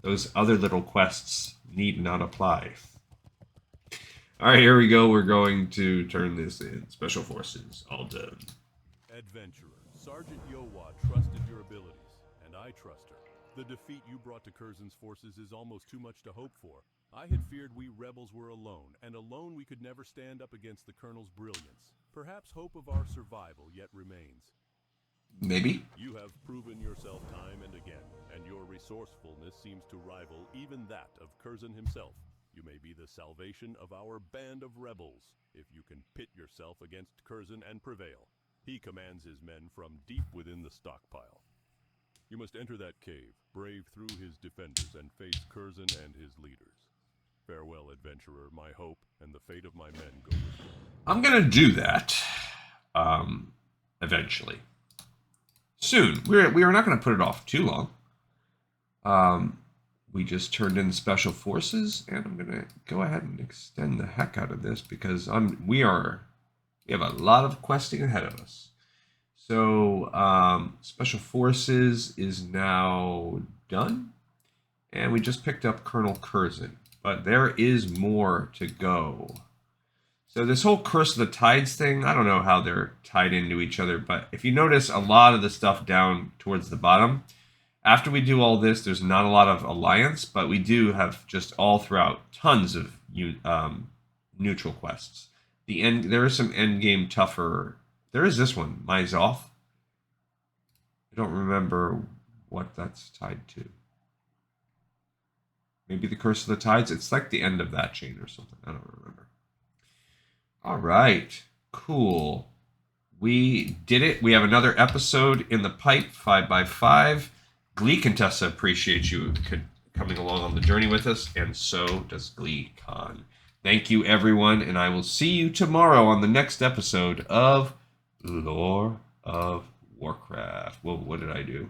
Those other little quests need not apply. All right, here we go. We're going to turn this in. Special Forces, all done. Adventurer, Sergeant Yowa trusted your abilities, and I trust her. The defeat you brought to Kurzen's forces is almost too much to hope for. I had feared we rebels were alone, and alone we could never stand up against the Colonel's brilliance. Perhaps hope of our survival yet remains. Maybe. You have proven yourself time and again, and your resourcefulness seems to rival even that of Kurzen himself. You may be the salvation of our band of rebels, if you can pit yourself against Kurzen and prevail. He commands his men from deep within the stockpile. You must enter that cave, brave through his defenders, and face Kurzen and his leaders. Farewell, adventurer. My hope and the fate of my men go with you. I'm going to do that eventually. Soon. We are not going to put it off too long. We just turned in Special Forces, and I'm going to go ahead and extend the heck out of this because we have a lot of questing ahead of us. So Special Forces is now done, and we just picked up Colonel Kurzen, but there is more to go. So this whole Curse of the Tides thing, I don't know how they're tied into each other, but if you notice a lot of the stuff down towards the bottom, after we do all this, there's not a lot of alliance, but we do have just all throughout tons of neutral quests. There is some end game tougher. There is this one, Myzoth. I don't remember what that's tied to. Maybe the Curse of the Tides. It's like the end of that chain or something. I don't remember. All right, cool. We did it. We have another episode in the pipe, 5x5. Glee Contessa appreciates you coming along on the journey with us, and so does GleeCon. Thank you, everyone, and I will see you tomorrow on the next episode of Lore of Warcraft. Well, what did I do?